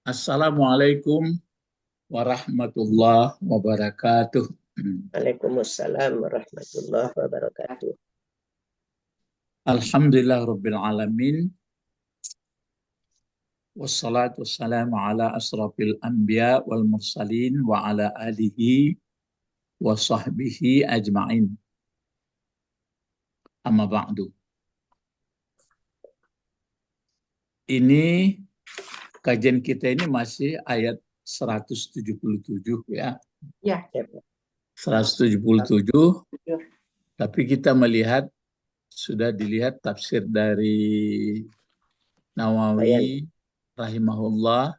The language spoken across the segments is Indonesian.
Assalamualaikum warahmatullahi wabarakatuh. Waalaikumsalam warahmatullahi wabarakatuh. Alhamdulillah Rabbil Alamin. Wassalatu wassalamu ala asrafil anbiya wal mursalin wa ala alihi wa sahbihi ajma'in. Amma ba'du. Ini kajian kita ini masih ayat 177 ya. Ya. 177. Tapi kita melihat sudah dilihat tafsir dari Nawawi rahimahullah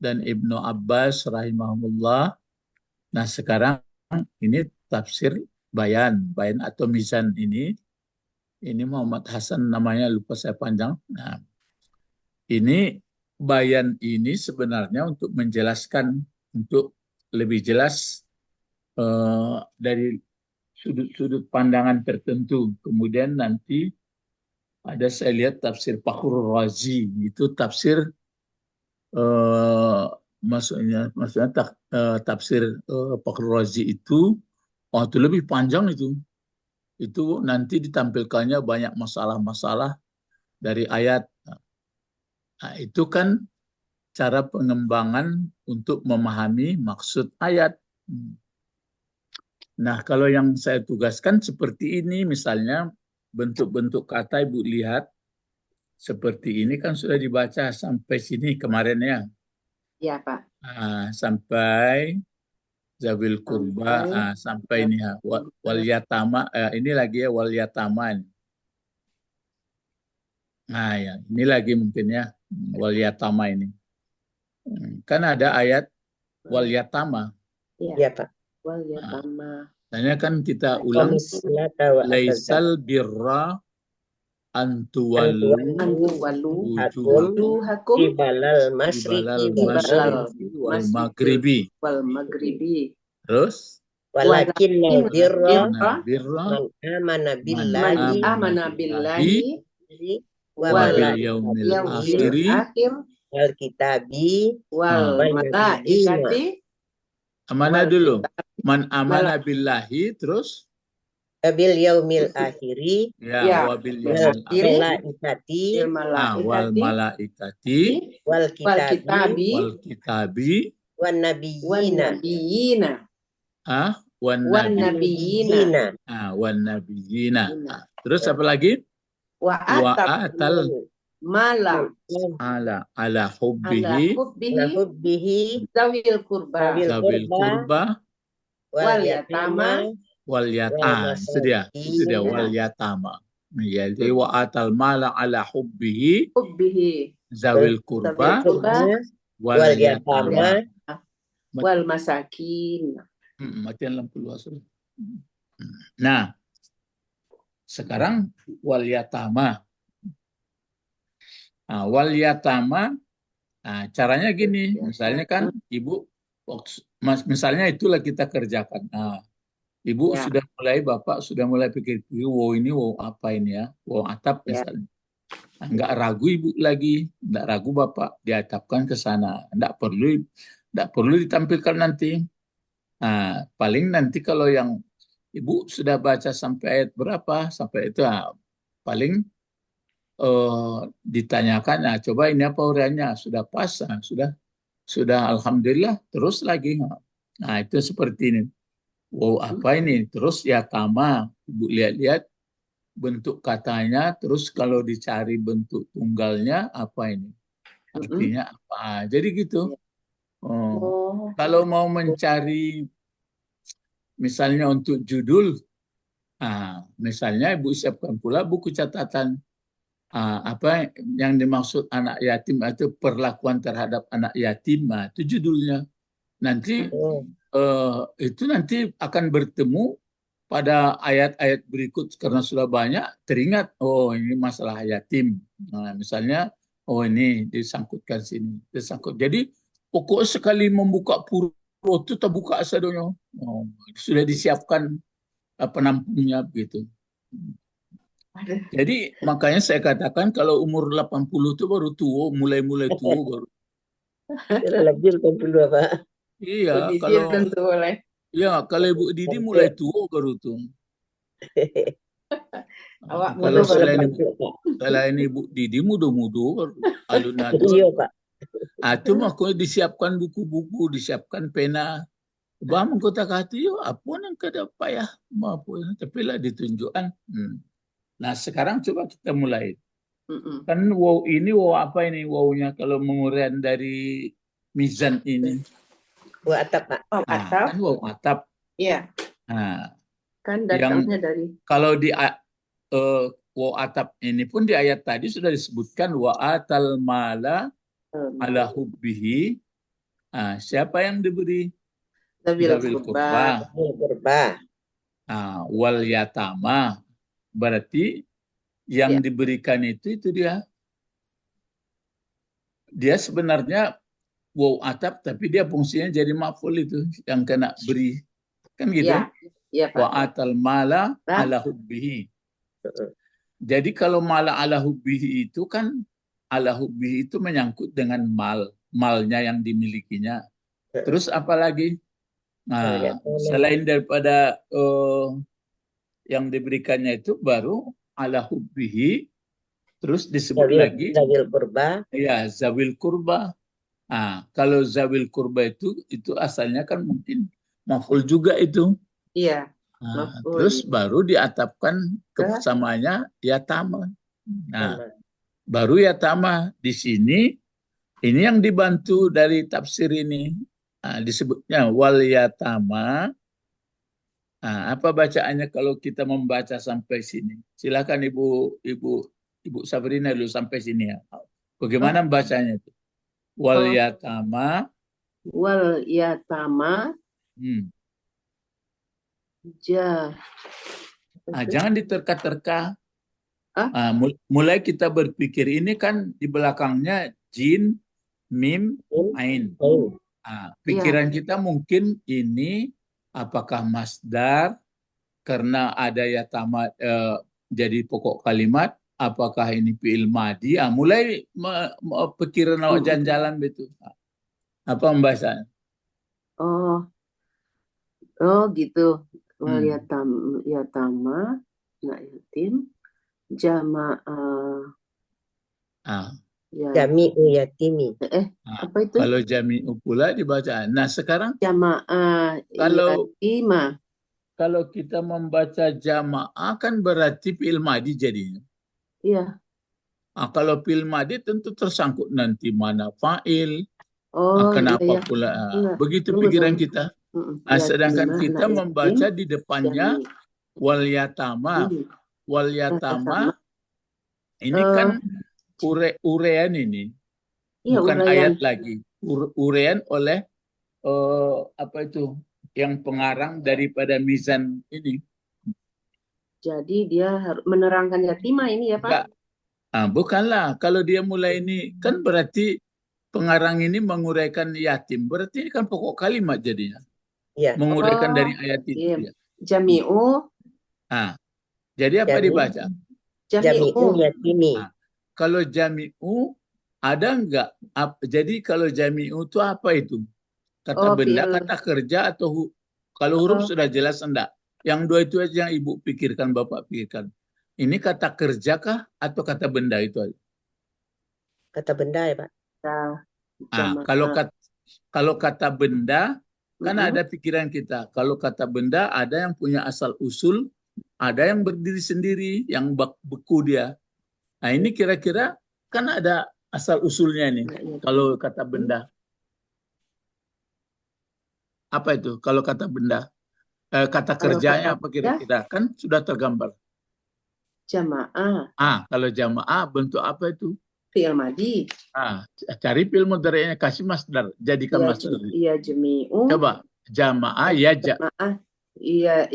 dan Ibnu Abbas rahimahullah. Nah, sekarang ini tafsir bayan atau mizan ini Muhammad Hasan namanya, lupa saya panjang. Nah, ini bayan ini sebenarnya untuk menjelaskan, untuk lebih jelas dari sudut-sudut pandangan tertentu. Kemudian nanti ada saya lihat tafsir Fakhrul Razi, itu tafsir maksudnya tafsir Fakhrul Razi itu lebih panjang itu. Itu nanti ditampilkannya banyak masalah-masalah dari ayat. Nah, itu kan cara pengembangan untuk memahami maksud ayat. Nah, kalau yang saya tugaskan seperti ini, misalnya bentuk-bentuk kata Ibu lihat, seperti ini kan sudah dibaca sampai sini kemarin ya. Ya, Pak. Sampai Zawil Kurba, sampai ini ya. Wal Yatama, ini lagi ya, Wal Yataman. Nah ya, ini lagi mungkin ya, Wal Yatama ini. Kan ada ayat Wal Yatama. Iya, Pak. Wal Yatama. Nah, kan kita ulang. Laisal birra antuwalu wujuhakum kibalal masyriqi wal maghribi. Terus walakin birra man amana billahi wal yaumil akhiri wal kitabi wal malaikati. Amana dulu. Man amana billahi, terus bil yaumil akhiri, ya, wabil yaumil malaikati, wal malaikati wal kitabi wan nabiyina wan nabiyina. Terus apa lagi? Wa atal mala ala hubbihi zawil kurba wal yatama itu dia wal yatama. Jadi wa atal mala ala hubbihi zawil kurba wal yatama wal masakin. Matian lampu luas. Nah, sekarang wal yatama. Wal yatama, caranya gini, misalnya kan Ibu, misalnya itulah kita kerjakan. Ibu sudah mulai, Bapak sudah mulai pikir-pikir, wow ini wow apa ini ya, wow atap misalnya. Enggak ragu Ibu lagi, enggak ragu Bapak, diatapkan ke sana. Enggak perlu ditampilkan nanti. Paling nanti kalau yang Ibu sudah baca sampai ayat berapa, sampai itu paling ditanyakan, coba ini apa uraiannya, sudah pas, sudah alhamdulillah, terus lagi. Nah, itu seperti ini. Wow, apa ini? Terus ya tama, Ibu lihat-lihat bentuk katanya, terus kalau dicari bentuk tunggalnya apa ini? Artinya apa? Jadi gitu. Kalau mau mencari misalnya untuk judul, misalnya Ibu siapkan pula buku catatan. Apa yang dimaksud anak yatim atau perlakuan terhadap anak yatim, itu judulnya. Nanti itu nanti akan bertemu pada ayat-ayat berikut karena sudah banyak teringat, oh ini masalah yatim. Misalnya, oh ini disangkutkan sini, disangkut. Jadi pokok sekali membuka puro itu terbuka sadonya. Sudah disiapkan penampungnya begitu. Jadi makanya saya katakan kalau umur 80 itu baru tua, mulai tua baru. Lebih dulu Pak. Iya, Didi kalau tentu boleh. Ibu Didi mulai tua baru tuh. Awak Kalau muda baru. selain Ibu Didi muda-muda alun-alun. Iya Pak. Itu mah kau disiapkan buku-buku, disiapkan pena. Bang kota kati yo, apa yang kada payah mampu, tapi lah ditunjukkan. Nah sekarang coba kita mulai. Kan wow ini wow apa ini wownya kalau menguraian dari mizan ini. Wow atap Pak. Oh, atap. Kan wow atap. Iya. Nah, Kan datangnya dari. Kalau di wow atap ini pun di ayat tadi sudah disebutkan wa atal mala ala hubbihi. Siapa yang diberi? Zawil kurba. Wal yatama. Berarti yang diberikan itu dia. Dia sebenarnya wow atap tapi dia fungsinya jadi maf'ul itu yang kena beri. Kan gitu? Iya, Pak. Wa atal mala ala hubbihi. Jadi kalau mala ala hubbihi itu kan ala hubbihi itu menyangkut dengan malnya yang dimilikinya. Terus apa lagi? Nah, selain daripada yang diberikannya itu baru ala hubbihi, terus disebut lagi zawil kurba. Ya, zawil kurba. Kalau zawil kurba itu asalnya kan mungkin maf'ul juga itu. Iya. Terus baru diatapkan kesamaannya yatama. Baru yatama di sini ini yang dibantu dari tafsir ini. Disebutnya wal yatama. Apa bacaannya kalau kita membaca sampai sini? Silakan Ibu Sabrina dulu sampai sini ya. Bagaimana bacanya itu? Wal yatama. Wal yatama. Jangan diterka-terka. Mulai kita berpikir ini kan di belakangnya jin, mim, ain. Pikiran kita mungkin ini apakah masdar karena ada yatama jadi pokok kalimat, apakah ini fi'il madi? Mulai pikiran awak jalan-jalan betul. Apa pembahasan? Oh gitu. Wal yatama, anak yatim, jamaah. Jami'u yatimi. Apa itu? Kalau jami'u pula dibaca. Nah sekarang jamaah yatima. Kalau kita membaca jamaah kan berarti fi'il madi jadinya. Iya. Kalau fi'il madi tentu tersangkut nanti mana fa'il. Oh, kenapa iya. pula? Begitu pikiran kita. Sedangkan kita membaca di depannya wal yatama. Wal yatama ini kan urean ini. Bukan ayat lagi. Urean oleh apa itu? Yang pengarang daripada mizan ini. Jadi dia harus menerangkan yatimah ini ya Pak? Bukanlah. Kalau dia mulai ini kan berarti pengarang ini menguraikan yatim. Berarti ini kan pokok kalimat jadinya. Menguraikan dari ayat itu. Iya. Jami'u. Jadi apa dibaca? Jami'u yatimi. Kalau jami'u ada enggak? Jadi kalau jami'u itu apa itu? Kata benda, kata kerja atau kalau huruf sudah jelas enggak? Yang dua itu aja yang Ibu pikirkan, Bapak pikirkan. Ini kata kerja kah atau kata benda itu aja? Kata benda ya Pak. Kalau kata benda kan ada pikiran kita. Kalau kata benda ada yang punya asal usul, ada yang berdiri sendiri, yang beku dia. Nah ini kira-kira kan ada asal usulnya ini. Kalau kata benda. Apa itu? Kalau kata benda. Kata kerjanya apa kira-kira? Kan sudah tergambar. Jamaah. Kalau jamaah bentuk apa itu? Fi'il madi. Cari fi'il mudhari'nya, kasih masdar, jadikan masdar. Iya jami'u. Coba jamaah ya jamaah. Iya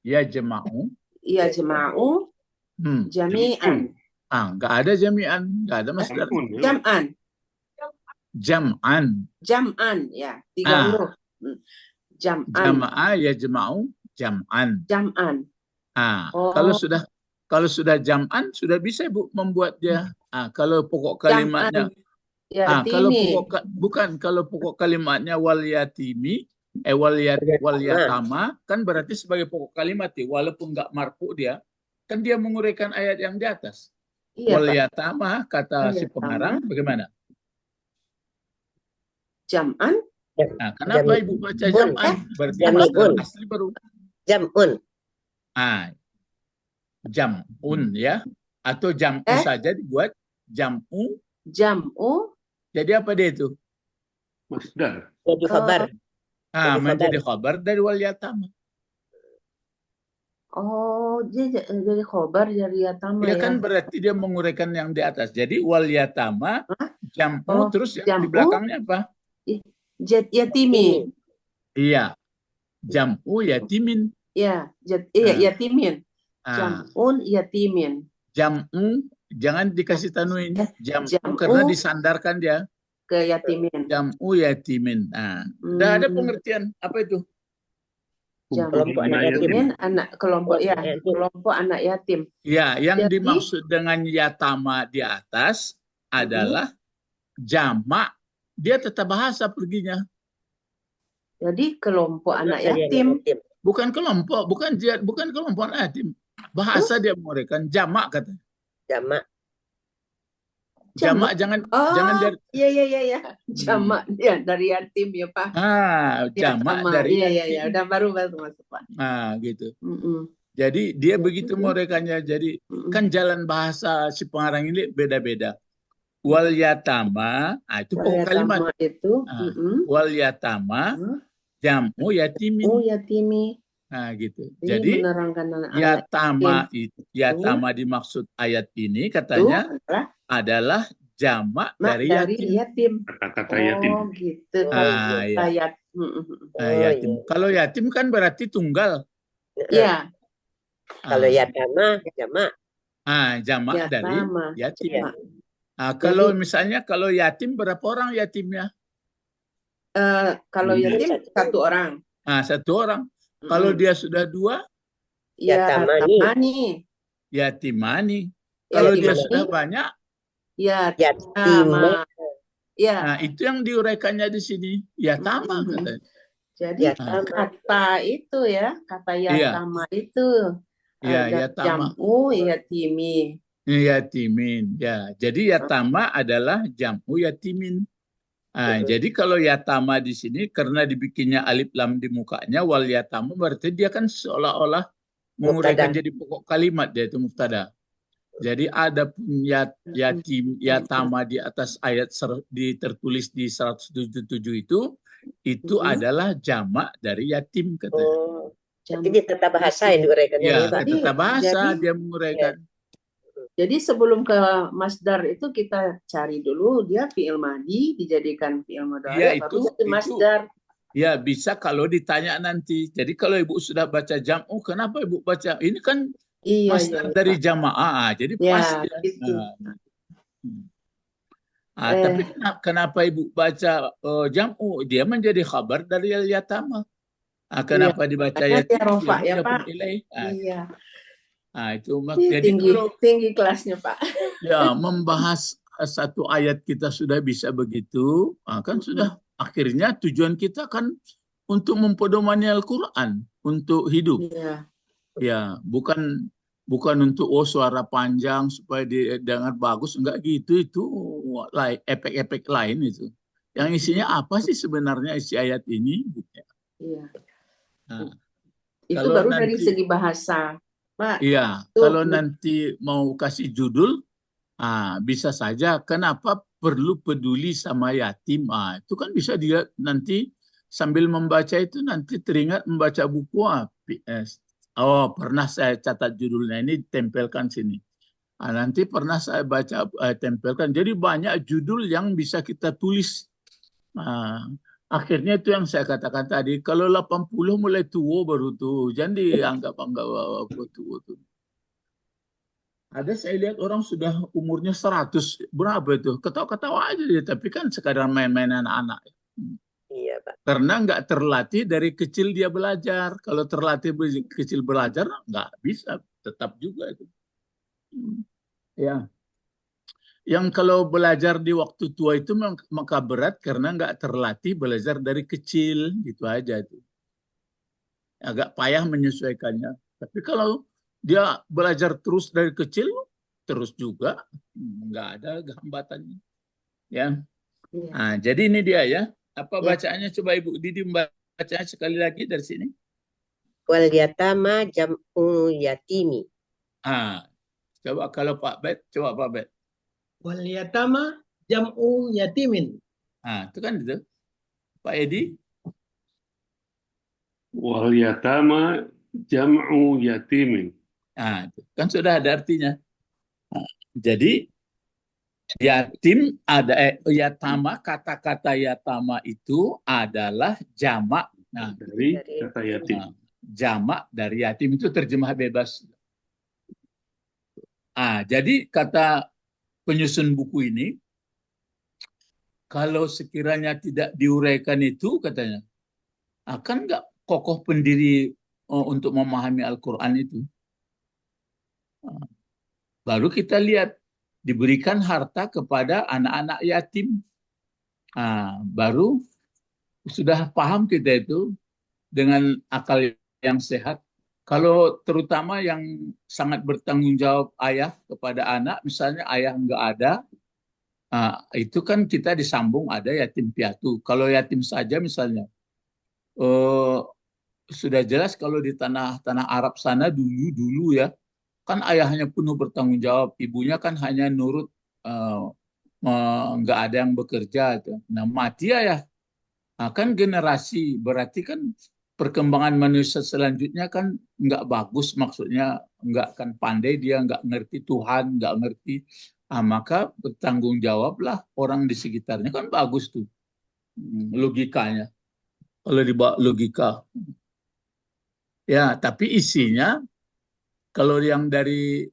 ya jama'u. Iya jama'u. Jami'an. Enggak ada jami'an, enggak ada masdar. Jam'an. Jam'an ya, 3 huruf. Jam'an. Jamaah ya jama'u jam'an. Kalau sudah jam'an sudah bisa Ibu membuat dia. Kalau pokok kalimatnya Kalau Yatimi. kalau pokok kalimatnya wal yatimi, wal Yatama. yatama kan berarti sebagai pokok kalimat ya, walaupun nggak marfu dia, kan dia menguraikan ayat yang di atas. Iya, Wal Pak. yatama kata si Yatama. pengarang bagaimana? Jam'an. Nah, kenapa Jami- ibu baca Un. jam'an? Berarti Jami'un. masdar asli baru. Jam'un. Jam'un ya, atau jam'u saja dibuat jam'u. Jam'u. Jadi apa dia itu? Masdar. Jadi khabar. Jadi Menjadi khabar dari wal yatama. Oh, dia jadi khobar dari yatama Ya ya. kan berarti dia menguraikan yang di atas. Jadi wal yatama, jam'u, Oh, terus yang di jam'u. belakangnya apa? Yatimi. Iya, jam'u yatimin. Ya, Nah. yatimin. Ah, Jam'un yatimin. jam'u jangan dikasih tanwin. Jam'u Jam'u karena disandarkan dia. ke yatimin. Jam'u yatimin. Nah, udah ada pengertian apa itu? Kelompok anak yatim. Yatimin, kelompok yatim. kelompok anak yatim. Ya, yang Jadi- dimaksud dengan yatama di atas adalah jamak. Dia tetap bahasa perginya. Jadi kelompok anak Masa dia yatim. Bukan kelompok, bukan kelompok anak yatim. Bahasa dia menguraikan jamak kata. Jamak. Jamak jangan dari Iya. Jamak ya dari yatim ya, Pak. jamak Yatama. dari Iya. yatim. Udah baru masuk, Pak. Gitu. Mm-mm. Jadi dia begitu menguraikannya. Jadi kan jalan bahasa si pengarang ini beda-beda. Wal yatama, itu pokok kalimat. Itu. Wal yatama, jam'u yatimin. Yatimi. Gitu. Jadi Jadi menerangkan anak yatama dimaksud ayat ini katanya adalah jamak dari yatim. Kata-kata yatim. Oh, gitu. Yatim. Kalau yatim kan berarti tunggal. Iya. Kalau yatama, jamak. Jamak dari yatim. Ya. Kalau misalnya kalau yatim berapa orang yatimnya? Kalau yatim satu orang. Satu orang. Kalau dia sudah dua? Yatamani. Yatimani. Kalau dia sudah banyak? Yatima. Nah, itu yang diuraikannya di sini. Yatama katanya. Jadi kata itu ya, kata yatama itu. Yatama. Jam'u yatimi. Yatimin. Ya, jadi yatama adalah jam'u yatimin. Jadi kalau yatama di sini karena dibikinnya alif lam di mukanya wal yatama berarti dia kan seolah-olah menguraikan jadi pokok kalimat, dia itu mubtada. Jadi ada pun yatim yatama di atas ayat tertulis di 177 itu adalah jamak dari yatim katanya. Jadi dia tetap bahasa yang diuraikan. Ya, tetap bahasa dia menguraikan. Jadi sebelum ke masdar itu kita cari dulu dia fi'il madi dijadikan fi'il mudhari baru jadi masdar. Ya, bisa kalau ditanya nanti. Jadi kalau Ibu sudah baca jam'u, kenapa Ibu baca? Ini kan masdar dari jamaah. Jadi pasti. Gitu. Tapi kenapa Ibu baca jam'u? Dia menjadi khabar dari al-yatama. Kenapa dibaca yatim? Rofa ya, Pak. Iya. Itu jadi tinggi kelasnya, Pak. Ya, membahas satu ayat kita sudah bisa begitu, kan sudah akhirnya tujuan kita kan untuk mempedomani Al-Quran untuk hidup. Ya, bukan untuk suara panjang supaya didengar bagus, enggak gitu, itu efek-efek lain itu. Yang isinya apa sih sebenarnya isi ayat ini? Iya. Itu baru dari segi bahasa. Iya, kalau nanti mau kasih judul, bisa saja kenapa perlu peduli sama yatim. Itu kan bisa dia nanti sambil membaca itu nanti teringat membaca buku PS. Pernah saya catat judulnya ini, tempelkan sini. Nanti pernah saya baca, tempelkan. Jadi banyak judul yang bisa kita tulis. Akhirnya itu yang saya katakan tadi, kalau 80 mulai tua baru tuh, jangan dianggap tua tuh. Ada saya lihat orang sudah umurnya 100, berapa itu? Ketawa-ketawa aja dia, tapi kan sekadar main-main anak-anak. Iya, Pak. Karena nggak terlatih dari kecil dia belajar. Kalau terlatih kecil belajar, nggak bisa, tetap juga itu. Ya. Yang kalau belajar di waktu tua itu maka berat karena nggak terlatih belajar dari kecil, gitu aja tuh. Agak payah menyesuaikannya. Tapi kalau dia belajar terus dari kecil, terus juga nggak ada hambatannya. Ya. Iya. Nah, jadi ini dia ya. Apa Ya. bacaannya? Coba Ibu Didi membacanya sekali lagi dari sini. Wal yatama jam'u yatimi. Ah, coba kalau Pak Bet, coba Pak Bet. Wal yatama jam'u yatimin. Ah, itu kan itu. Pak Edi. Wal yatama jam'u yatimin. Ah, itu kan sudah ada artinya. Ah, jadi yatim yatama, kata-kata yatama itu adalah jamak. Nah, Dari Dari kata yatim. jamak dari yatim itu terjemah bebas. Jadi kata penyusun buku ini, kalau sekiranya tidak diuraikan itu katanya, akan nggak kokoh pendiri untuk memahami Al-Quran itu. Baru kita lihat, diberikan harta kepada anak-anak yatim. Baru sudah paham kita itu dengan akal yang sehat. Kalau terutama yang sangat bertanggung jawab ayah kepada anak, misalnya ayah nggak ada, itu kan kita disambung ada yatim piatu. Kalau yatim saja misalnya, sudah jelas kalau di tanah Arab sana dulu ya, kan ayahnya penuh bertanggung jawab, ibunya kan hanya nurut, nggak ada yang bekerja. Nah mati ayah, kan generasi berarti kan perkembangan manusia selanjutnya kan nggak bagus, maksudnya nggak akan pandai, dia nggak ngerti Tuhan, nggak ngerti. Maka bertanggung jawablah orang di sekitarnya, kan bagus tuh logikanya. Kalau dibawa logika, ya tapi isinya, kalau yang dari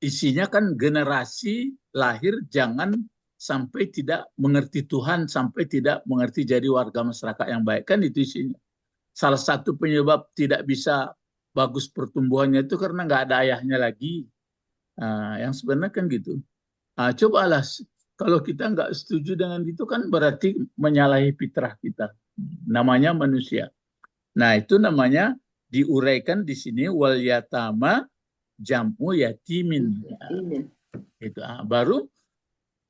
isinya kan generasi lahir jangan sampai tidak mengerti Tuhan, sampai tidak mengerti jadi warga masyarakat yang baik, kan itu isinya. Salah satu penyebab tidak bisa bagus pertumbuhannya itu karena nggak ada ayahnya lagi. Yang sebenarnya kan gitu. Cobalah, kalau kita nggak setuju dengan itu kan berarti menyalahi fitrah kita. Namanya manusia. Nah itu namanya diuraikan di sini, wal yatama jam'u yatimin. Itu. Baru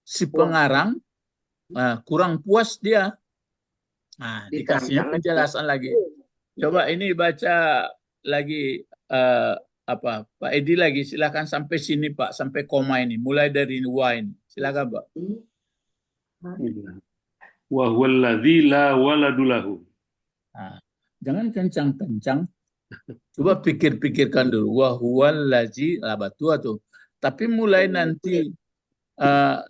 si pengarang kurang puas dia. Dikasihnya penjelasan lagi. Coba ini baca lagi Pak Edi lagi, silakan sampai sini Pak, sampai koma ini, mulai dari wa ini. Silakan Pak. Wa huwallazi la waladulahu. Jangan kencang-kencang. Coba pikir-pikirkan dulu. Wa huwallazi labatua tuh. Tapi mulai nanti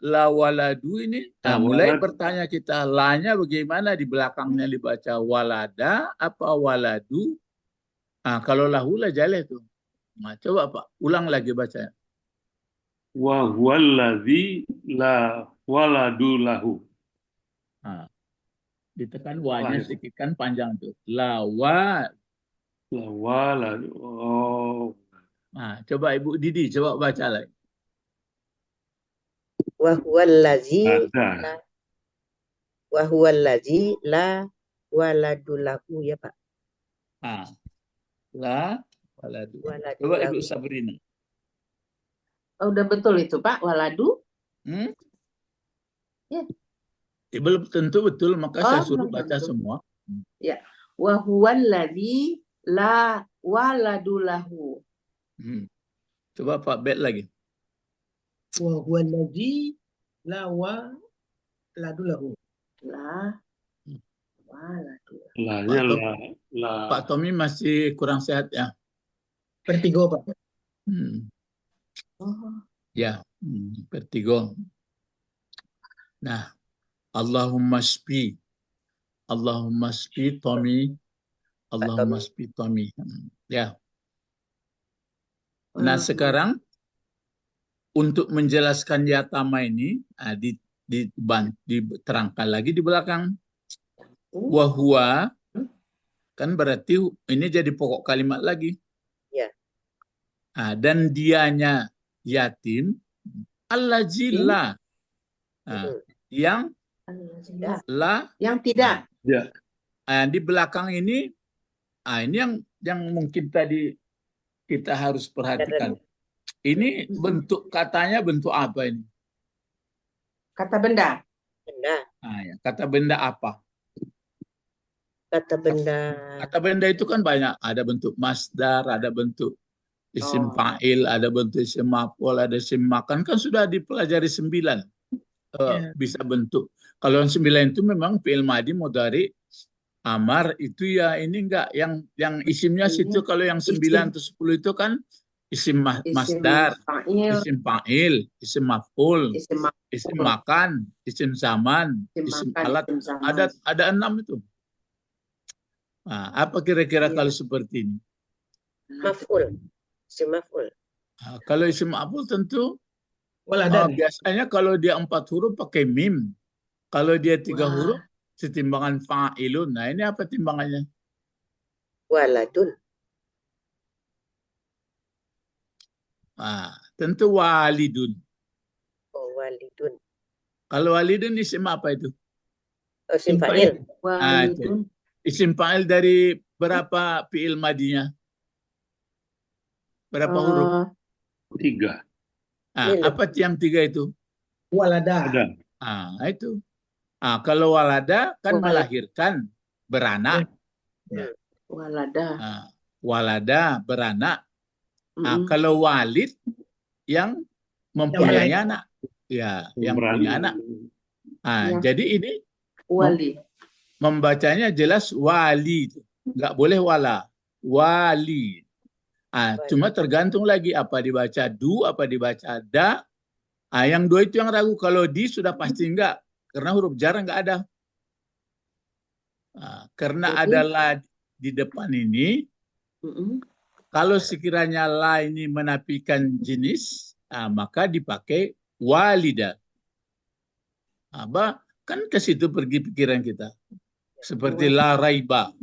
la waladu ini, mulai bertanya kita, lanya bagaimana, di belakangnya dibaca walada apa waladu. Kalau lahu lah jaleh tuh. Coba Pak, ulang lagi baca. Wa huwallazi la waladu lahu. Ditekan wanya sedikit kan panjang tuh. La waladu. Coba Ibu Didi, coba baca lagi. Wa huwallazi la waladulahu ya Pak. La waladu. Coba Ibu Sabrina. Udah betul itu Pak, waladu? Ya. Belum tentu betul, maka saya suruh baca semua. Ya. Wa huwallazi la waladulahu. Coba Pak Bet lagi. Wa huwallazi la waladulahu. La waladulahu. Pak Tommy masih kurang sehat ya? Vertigo Pak. Ya, vertigo. Nah, Allahumma shfi Tommy, Allahumma shfi Tommy. Ya. Nah, sekarang untuk menjelaskan yatama ini diterangkan lagi di belakang. Wahwa kan berarti ini jadi pokok kalimat lagi. Ya. Dan dianya yatim, allazi la. Nah, yang Tidak. la, Yang tidak. Ya. di belakang ini yang mungkin tadi kita harus perhatikan. Ini bentuk katanya bentuk apa ini? Kata benda. Benda. Ya, kata benda apa? Kata benda. Kata benda itu kan banyak. Ada bentuk masdar, ada bentuk isim fa'il, ada bentuk isim maf'ul, ada isim makan. Kan sudah dipelajari 9 bisa bentuk. Kalau yang 9 itu memang fi'il madi, mudhari, amar itu ya ini enggak yang isimnya situ. Kalau yang 9 atau 10 itu kan isim masdar, isim fa'il, isim maf'ul, isim makan, isim zaman, isim alat. Ada 6 itu. Nah, apa kira-kira kalau seperti ini? Maf'ul. Isim maf'ul. Nah, kalau isim maf'ul tentu Waladan. biasanya kalau dia 4 huruf pakai mim. Kalau dia 3 huruf setimbangan fa'ilun. Nah, ini apa timbangannya? Waladun. Tentu walidun. Oh, walidun. Kalau walidun isim apa itu? Oh, isim fa'il. Walidun. Isim fa'il dari berapa fi'il madinya? Berapa huruf? 3. Apa yang 3 itu? Walada. Ada. Itu. Kalau walada kan melahirkan, beranak. Walada. Walada, beranak. Kalau walid yang mempunyai anak. Ya, yang punya anak. Jadi ini Wali. Membacanya jelas wali. Nggak boleh wala. Wali. Cuma tergantung lagi apa dibaca du, apa dibaca da. Yang dua itu yang ragu. Kalau di sudah pasti enggak. Karena huruf jar enggak ada. Karena ada la di depan ini. Kalau sekiranya la ini menafikan jenis, maka dipakai walida. Kan ke situ pergi pikiran kita. Seperti la raiba.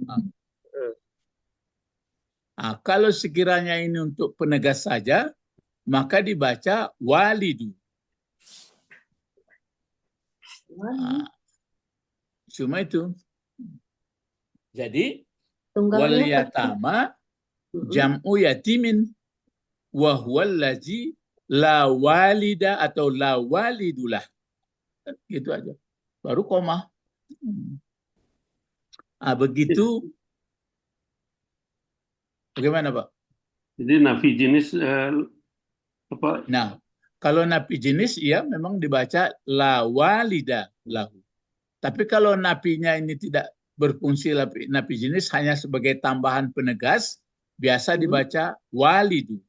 Kalau sekiranya ini untuk penegas saja, maka dibaca walidu. Cuma itu. Jadi, wal yatama jam'u yatimin wa huwal ladzi la walida atau la walidulah. Gitu aja. Baru koma. Begitu. Bagaimana, Pak? Jadi nafi jenis apa? Nah, kalau nafi jenis ya memang dibaca la walida lahu. Tapi kalau nafinya ini tidak berfungsi nafi jenis, hanya sebagai tambahan penegas, biasa dibaca walidu.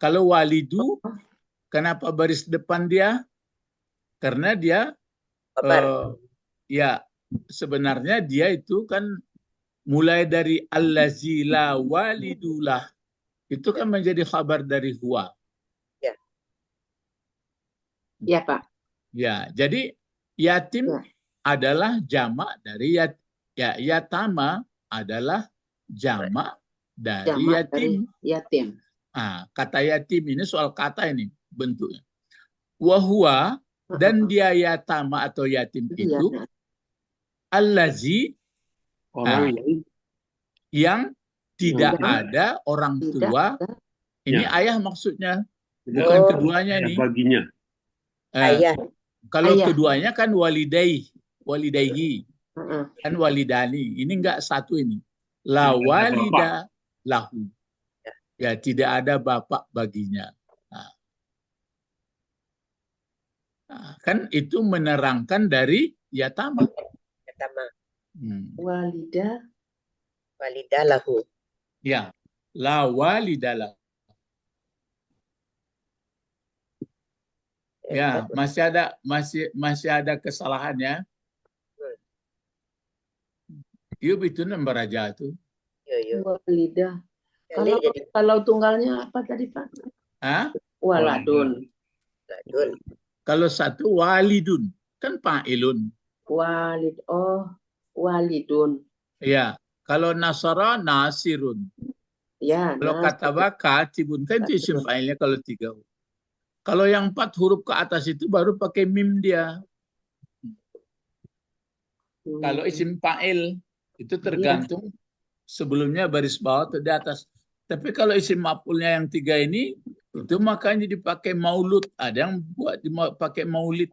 Kalau walidu, kenapa baris depan dia? Karena dia ya sebenarnya dia itu kan mulai dari allazi la walidulah, itu kan menjadi khabar dari huwa. Ya, Pak. Ya, jadi yatim adalah jamak dari yatama adalah jamak dari yatim. Kata yatim ini soal kata ini bentuknya. Wahwa dan dia yatama atau yatim itu allazi yang tidak ada orang tua. Ini ayah maksudnya, bukan keduanya nih. Baginya. Kalau keduanya kan walidaihi, kan walidani. Ini enggak satu ini. La walida lahu. Ya, tidak ada bapak baginya. Kan itu menerangkan dari yatama. Walida lahu. Ya, la walidalah. Ya, masih ada kesalahannya. Yuk itu nomor aja tuh. Walidah. Kalau tunggalnya apa tadi, Pak? Waladun. Kalau satu walidun, kan fa'ilun. Walidun. Ya, kalau nasara nasirun. Ya. Kalau kataba katibun, kan itu isim fa'ilnya kalau 3. Kalau yang 4 huruf ke atas itu baru pakai mim dia. Kalau isim fa'il itu tergantung sebelumnya baris bawah atau di atas. Tapi kalau isim maf'ulnya yang 3 ini, itu makanya dipakai maulud. Ada yang buat dipakai maulid.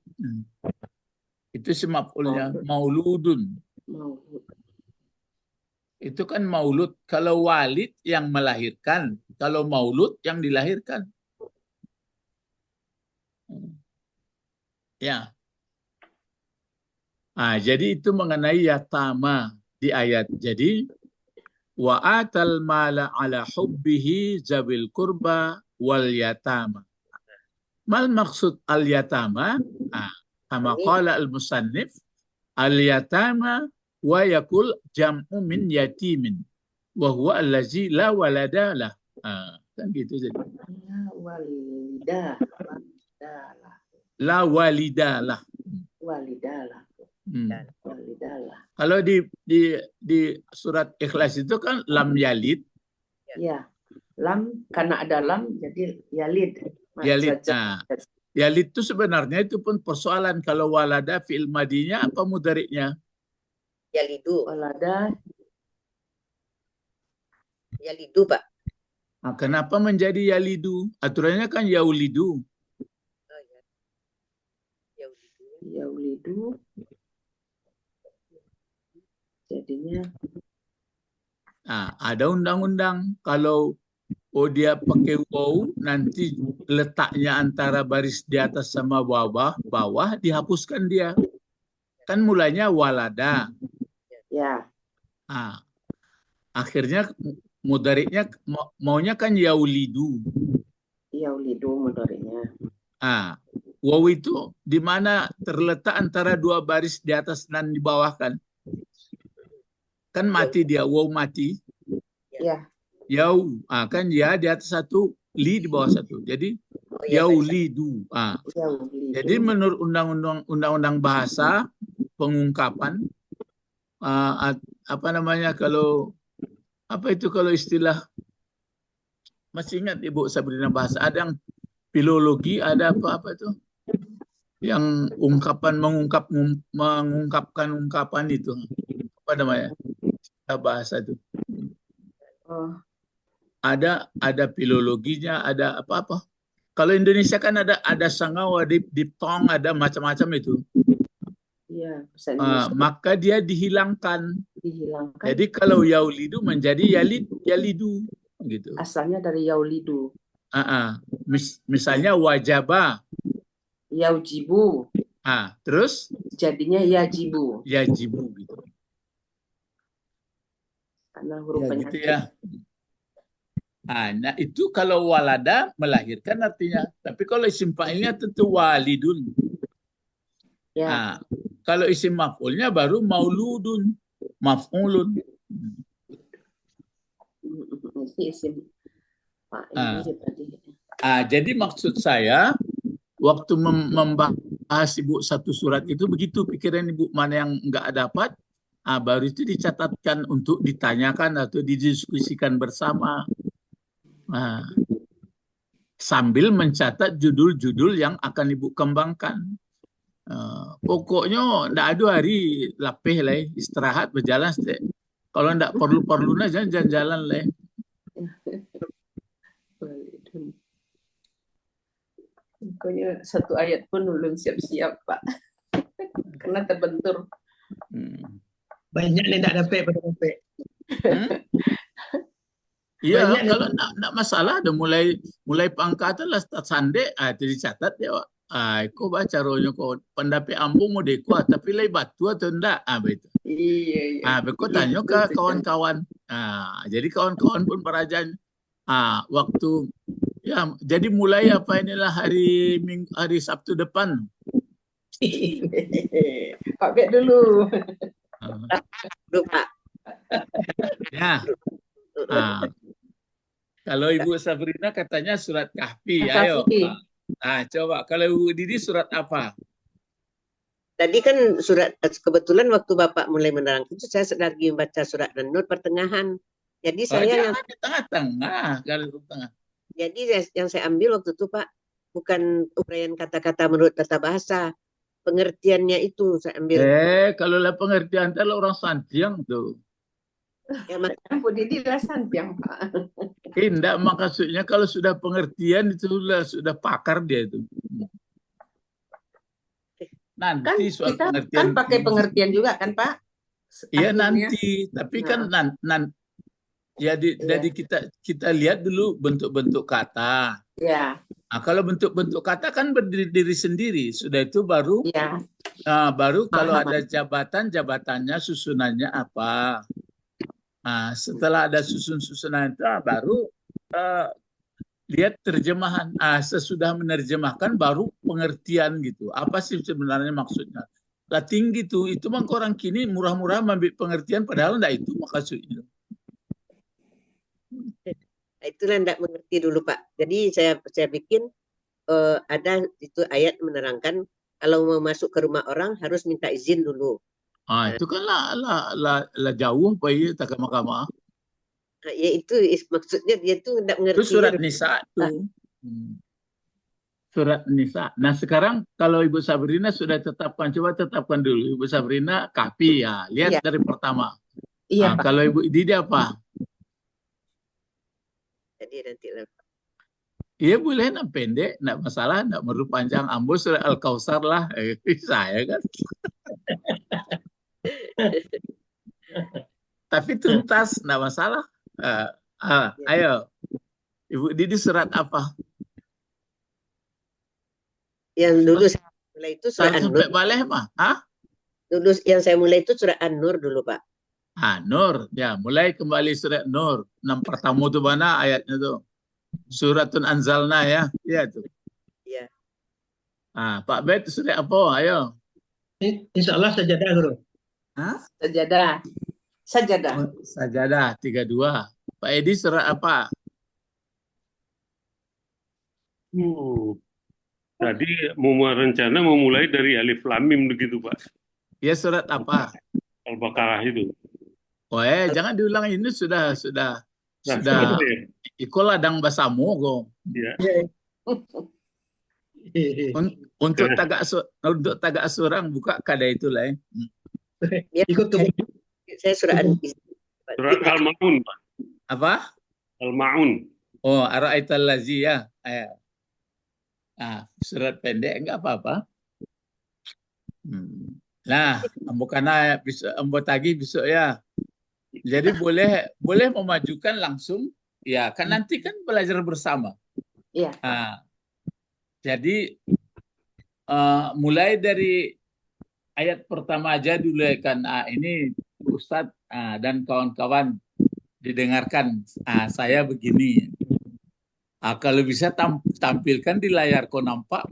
Itu isim maf'ulnya mauludun. Itu kan maulud. Kalau walid yang melahirkan, kalau maulud yang dilahirkan. Ya. Jadi itu mengenai yatama di ayat. Jadi wa atal mala ala hubbihi zawil qurba wal yatama. Mal maksud al yatama? Kama qala al musannif al yatama wa yakul jam'u min yatimin wa huwa allazi la walada lah. Kan gitu jadi. La walidalah. Walidalah. Kalau di surat Ikhlas itu kan lam yalid. Ya, lam karena ada lam jadi yalid. Yalid. Yalid itu sebenarnya itu pun persoalan kalau walada fi'il madinya apa mudhari'nya? Yalidu. Walada. Yalidu, Pak. Kenapa menjadi yalidu? Aturannya kan yaulidu. Oh, ya. Yaulidu. Yaulidu. Jadinya ada undang-undang kalau dia pakai waw nanti letaknya antara baris di atas sama bawah dihapuskan dia. Kan mulanya walada. Ya. Akhirnya mudhari'nya maunya kan yaulidu. Yaulidu mudhari'nya. Waw itu di mana terletak antara dua baris di atas dan di bawah kan? Kan mati dia, waw mati. Ya. Yau, kan ya di atas satu, li di bawah satu. Jadi yaulidu. Jadi menurut undang-undang bahasa pengungkapan apa namanya kalau istilah masih ingat Ibu Sabrina bahasa ada yang filologi, ada apa itu? Yang mengungkapkan ungkapan itu. Apa namanya? Bahasa itu. Ada filologinya, ada apa-apa. Kalau Indonesia kan ada sangawa, diptong, ada macam-macam itu. Iya, maka dia dihilangkan. Jadi kalau yaulidu menjadi yalidu gitu. Asalnya dari yaulidu. Misalnya wajaba. Yaujibu. Terus jadinya yajibu. Yajibu gitu. Karena huruf penyakit. Gitu ya. Nah itu kalau walada melahirkan artinya. Tapi kalau isim fa'ilnya tentu walidun. Ya. Kalau isim maf'ulnya baru mauludun, maf'ulun. Isim fa'il tadi. Jadi maksud saya waktu membahas Ibu satu surat itu begitu pikiran Ibu, mana yang enggak dapat, baru itu dicatatkan untuk ditanyakan atau didiskusikan bersama. Sambil mencatat judul-judul yang akan Ibu kembangkan. Pokoknya ndak ada hari lapeh lah, istirahat berjalan. Kalau ndak perlu aja jalan-jalan lah. Pokoknya satu ayat pun belum siap-siap Pak, karena terbentur. Banyak yang tak dapat pada dapat. Iya, kalau ndak masalah, ada mulai pangkatan lah sande, itu dicatat ya. Aku baca rohnya kok pendapat ambung mau deko, tapi lay batu atau enggak? Begitu. Iya. Beko tanya ke kawan-kawan. Jadi kawan-kawan pun perajaan. Waktu ya, jadi mulai hari Sabtu depan. Pak Bet dulu. Pak. Ya. Kalau Ibu Sabrina katanya surat Kahfi. Ayo. Coba kalau Ibu Didi surat apa? Tadi kan surat, kebetulan waktu Bapak mulai menerangkan itu saya lagi membaca surat An-Nur pertengahan. Jadi saya di tengah-tengah, kalau di tengah. Jadi yang saya ambil waktu itu Pak, bukan uraian kata-kata menurut tata bahasa. Pengertiannya itu saya ambil. Kalau lah pengertian lah orang Santiang tuh. Ya, Bu Didi lah Santiang, Pak. Enggak, maksudnya kalau sudah pengertian itu sudah pakar dia itu. Kan Nanti soal kita pengertian. kan pakai pengertian juga kan, Pak? Iya Akhirnya. nanti, tapi kan Nah. jadi Iya. kita lihat dulu bentuk-bentuk kata. Ya, Nah, kalau bentuk-bentuk kata kan berdiri diri sendiri. Sudah itu baru ya. baru kalau Paham. ada jabatannya susunannya apa. Nah, setelah ada susunan itu baru lihat terjemahan. Sesudah menerjemahkan baru pengertian gitu. Apa sih sebenarnya maksudnya? Lah tinggi tuh, itu mah orang kini murah-murah mengambil pengertian padahal enggak itu maksudnya. Nah, itulah tidak mengerti dulu Pak. Jadi saya bikin ada itu ayat menerangkan kalau mau masuk ke rumah orang harus minta izin dulu. Itu kan lah jauh Pak ya tak ke mahkamah. Nah, ya itu maksudnya dia tuh tidak mengerti. Itu surat Nisa tuh. Surat Nisa. Nah sekarang kalau Ibu Sabrina sudah tetapkan, coba tetapkan dulu. Ibu Sabrina kapi ya. Lihat dari pertama. Iya, Pak. Kalau Ibu Didi apa? Jadi nanti lah. Iya boleh nak pendek, nak masalah, nak perlu panjang. Ambo surat Al-Kausar lah. Saya kan. Tapi tuntas, nak masalah. Ayo, Ibu Didi surat apa? Yang dulu saya mulai itu surat An-Nur. Sampai balik mah? Dulu yang saya mulai itu surat An-Nur dulu Pak. Nur, ya mulai kembali surat Nur. 6 pertama tuh mana ayatnya tuh? Suratun Anzalna ya, iya tuh. Iya. Pak Bet surat apa? Ayo. Insya Allah sajadah Guru. Sajadah. Sajadah 32. Pak Edi surat apa? Tadi rencana memulai dari Alif Lam Mim begitu Pak. Ya surat apa? Al-Baqarah itu. Jangan diulang, ini sudah Ya. Iko ladang basamu kok. Ya. Untuk tagak surang buka kada itu lah. Ikut ke Saya surat Surat Al-Ma'un Pak. Apa? Al-Ma'un. Ara'aital lazi ya. Surat pendek enggak apa-apa. Nah, ambo kana ambo tagi besok ya. Jadi boleh memajukan langsung, ya kan nanti kan belajar bersama. Iya. Jadi mulai dari ayat pertama aja dulu kan. Ini Ustadz dan kawan-kawan didengarkan. Saya begini. Kalau bisa tampilkan di layar kau nampak,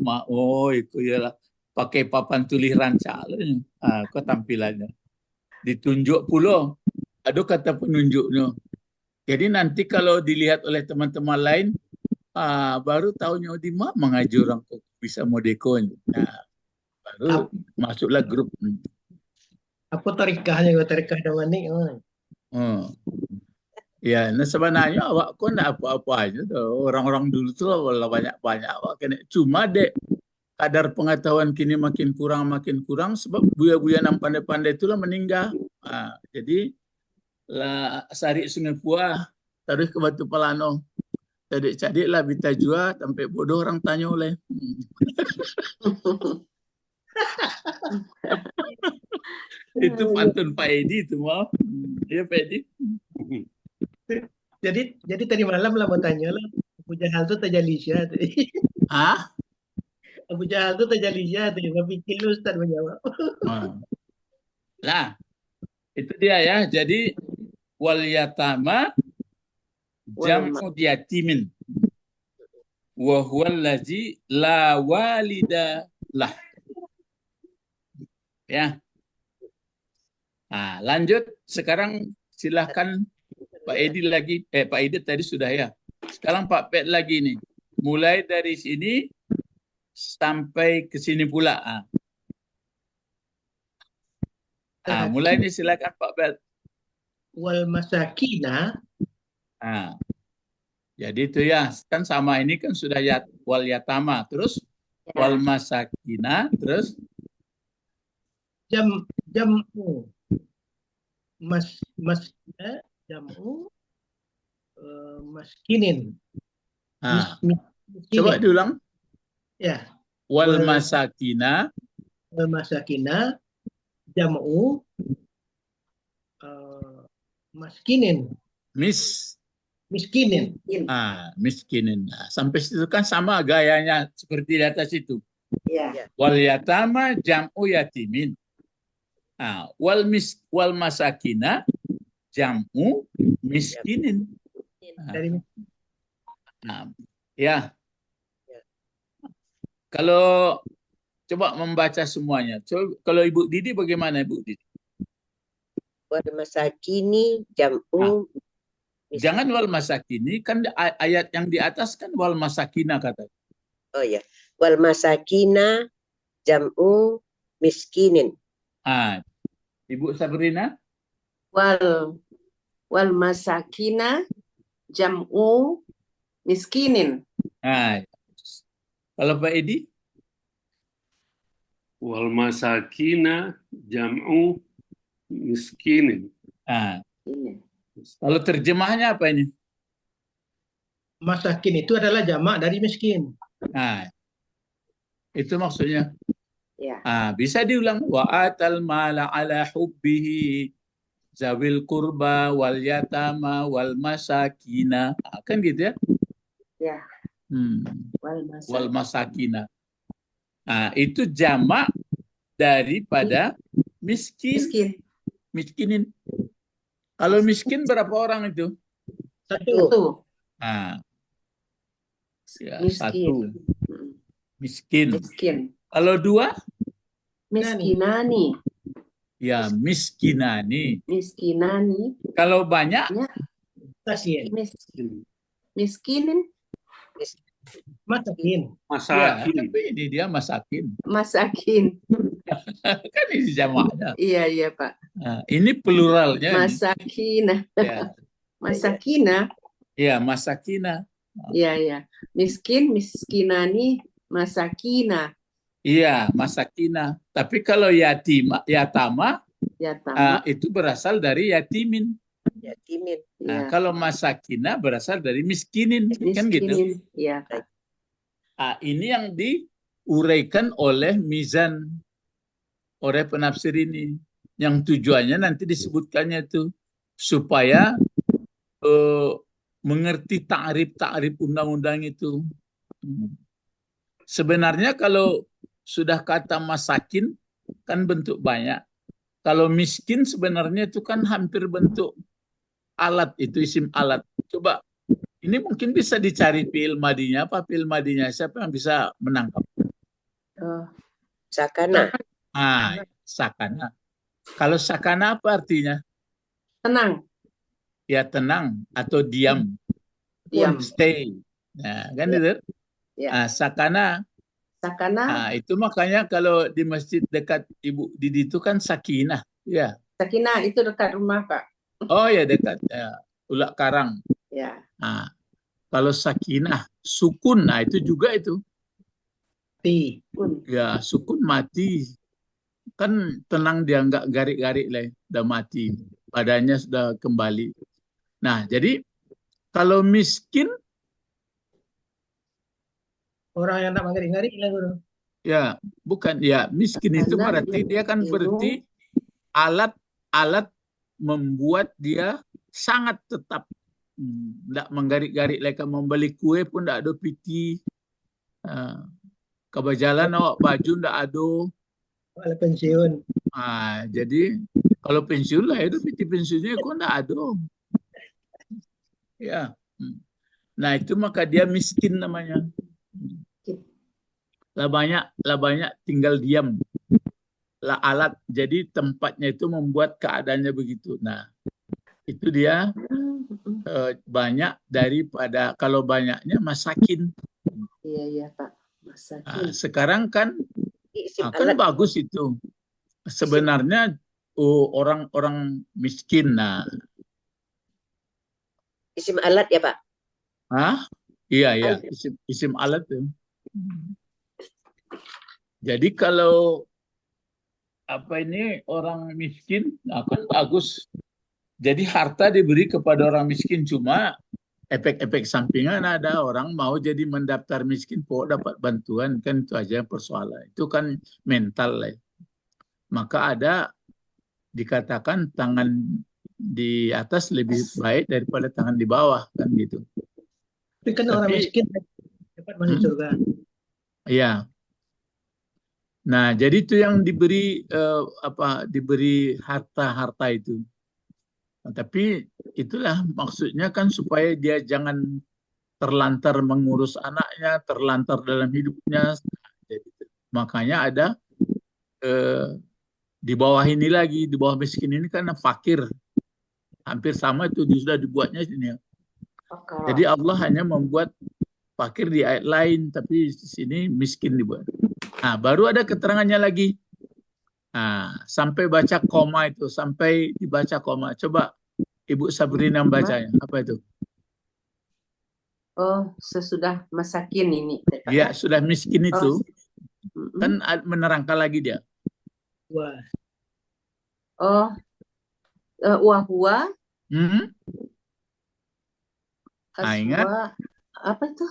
itu ya pakai papan tulisan calon, kau tampilannya. Ditunjuk pula. Ada kata penunjuknya. Jadi nanti kalau dilihat oleh teman-teman lain, baru tahunya di mana mengajar orang kok bisa modekon. Baru masuklah grup. Apa tarikahnya? Tarikah damani. Ya, sebenarnya awak kok enggak apa-apa aja tuh. Orang-orang dulu tuh banyak-banyak awak kena. Cuma kadar pengetahuan kini makin kurang sebab buaya-buaya yang pandai-pandai itulah meninggal. Jadi lah Sari Sungai Puah taruh ke Batu Palano. Cadik-cadik lah bita jua sampai bodoh orang tanya oleh. Itu pantun Pak Edi itu mau. Iya Pak Edi. Jadi tadi malam lah mau tanya lah, Abu Jahal tuh Tajalisya. Abu Jahal tuh Tajalisya, nggak pikir lu Ustaz menjawab. Nah, itu dia ya. Jadi wal yatama jam'u yatimin wa huwa allazi la walida lah. Ya. Lanjut sekarang silahkan Pak Edi lagi. Pak Edi tadi sudah ya. Sekarang Pak Pet lagi nih. Mulai dari sini sampai ke sini pula. Mulai nih silakan Pak Pet. Wal masakina Jadi itu ya, kan sama ini kan sudah wal yatama, terus wal Ya. masakina, terus jamu jamu maskinin. ah, Miskinin. coba diulang. Ya, Wal Wal- masakina, masakina jamu maskinin. Miskinin. Miskinin. Nah, sampai situ kan sama gayanya seperti di atas itu. Ya. Wal yatama jam'u yatimin. Wal masakina jam'u miskinin. Dari Nah, ya. Kalau coba membaca semuanya. Coba, kalau Ibu Didi bagaimana Ibu Didi? Wal masakini jam'u Jangan wal masakini, kan ayat yang di atas kan wal masakina kata. Oh ya, wal masakina jam'u miskinin. Ibu Sabrina? Wal masakina jam'u miskinin. Kalau Pak Edi? Wal masakina jam'u miskinin. Ini. Kalau terjemahnya apa ini? masakin itu adalah jamak dari miskin. Itu maksudnya. Ya. Bisa diulang. Wa atal mala ala hubbihi zawil kurba wal yatama wal masakina. Kan gitu ya? Ya. Wal masakina. Itu jamak daripada miskin. Miskinin. Kalau miskin berapa orang itu? Satu. Ya, Miskin. satu. Miskin. Miskin. Kalau dua? Miskinani. Ya, miskinani. Miskinani. Kalau banyak? Ya. Miskinin. Masakin. Ya, tapi ini dia masakin. Masakin. Kan ini jamaknya. Iya Pak. Ini pluralnya. Masakina. Ya. Masakina. Ya, masakina. Iya. Miskin, miskinani, masakina. Iya, masakina. Tapi kalau yatama, itu berasal dari yatimin. Yatimin. Kalau masakina berasal dari miskinin. Kan gitu. Iya. Ini yang diuraikan oleh Mizan, oleh penafsir ini. Yang tujuannya nanti disebutkannya itu supaya mengerti ta'rif undang-undang itu. Sebenarnya kalau sudah kata masakin kan bentuk banyak. Kalau miskin sebenarnya itu kan hampir bentuk alat, itu isim alat. Coba ini mungkin bisa dicari fi'il madinya apa fi'il madinya, siapa yang bisa menangkap? Sakana. Sakana. Kalau sakana apa artinya? Tenang. Ya tenang atau diam. Stay. Nah, kan itu? Ya. Sakana. Itu makanya kalau di masjid dekat Ibu Didi itu kan Sakinah. Ya. Sakinah itu dekat rumah Pak. Oh ya dekat. Ulak Karang. Ya. Kalau Sakinah, sukun, itu juga itu. Ya, sukun mati. Kan tenang dia nggak garik-garik lah, udah mati. Badannya sudah kembali. Nah, jadi kalau miskin, orang yang tak menggarik-garik lah guru. Ya, bukan. Ya, miskin itu berarti dia kan berarti alat membuat dia sangat tetap. Tidak menggarik-garik leka membeli kue pun tidak ada piti. Kebajalan awak baju tidak ada. Kalau pensiun. Jadi kalau pensiun lah itu piti pensiunnya kok tidak ada. Ya. Nah itu maka dia miskin namanya. Lah banyak tinggal diam. Lah alat. Jadi tempatnya itu membuat keadaannya begitu. Nah itu dia banyak daripada kalau banyaknya masakin. Iya Pak. Masakin. Sekarang kan bagus itu. Sebenarnya orang-orang miskin. Isim alat ya Pak? Hah? Iya, ya, Al- isim alat tuh. Jadi kalau apa ini orang miskin, nah kan bagus. Jadi harta diberi kepada orang miskin, cuma efek-efek sampingan ada orang mau jadi mendaftar miskin, kok dapat bantuan, kan itu aja persoalan. Itu kan mental lah. Maka ada dikatakan tangan di atas lebih baik daripada tangan di bawah, kan gitu. Tapi kan orang Tapi miskin dapat masuk surga. ya, nah jadi itu yang diberi diberi harta-harta itu. Nah, tapi itulah maksudnya kan supaya dia jangan terlantar mengurus anaknya, terlantar dalam hidupnya. Jadi, makanya ada eh, di bawah ini lagi, di bawah miskin ini karena fakir. Hampir sama itu sudah dibuatnya sini. Jadi Allah hanya membuat fakir di ayat lain, tapi di sini miskin dibuat. Nah, baru ada keterangannya lagi. Nah, sampai baca koma itu, sampai dibaca koma. Coba Ibu Sabrina bacanya. Apa itu? Oh, sesudah masakin ini. Ya, sudah miskin itu, Mm-mm. kan menerangkan lagi dia. Wah, Oh, wahwa, Hmm? Ah, ingat? aswa, apa itu?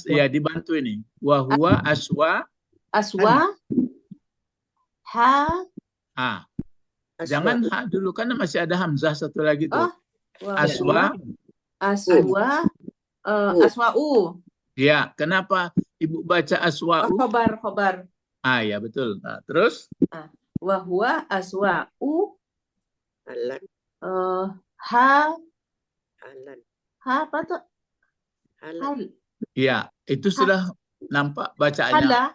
Ya dibantu ini. Wahwa aswa. Aswa, ha, Ah, Aswa. jangan ha dulu kan masih ada hamzah satu lagi tuh. Oh, Aswa. aswa, aswa'u. Ya, kenapa Ibu baca aswa'u? Khobar. Ah, ya betul. Nah, terus? Wahwa aswa'u, Alan. ha, Alan. apa tuh? Alan. Ya, itu sudah nampak bacaannya.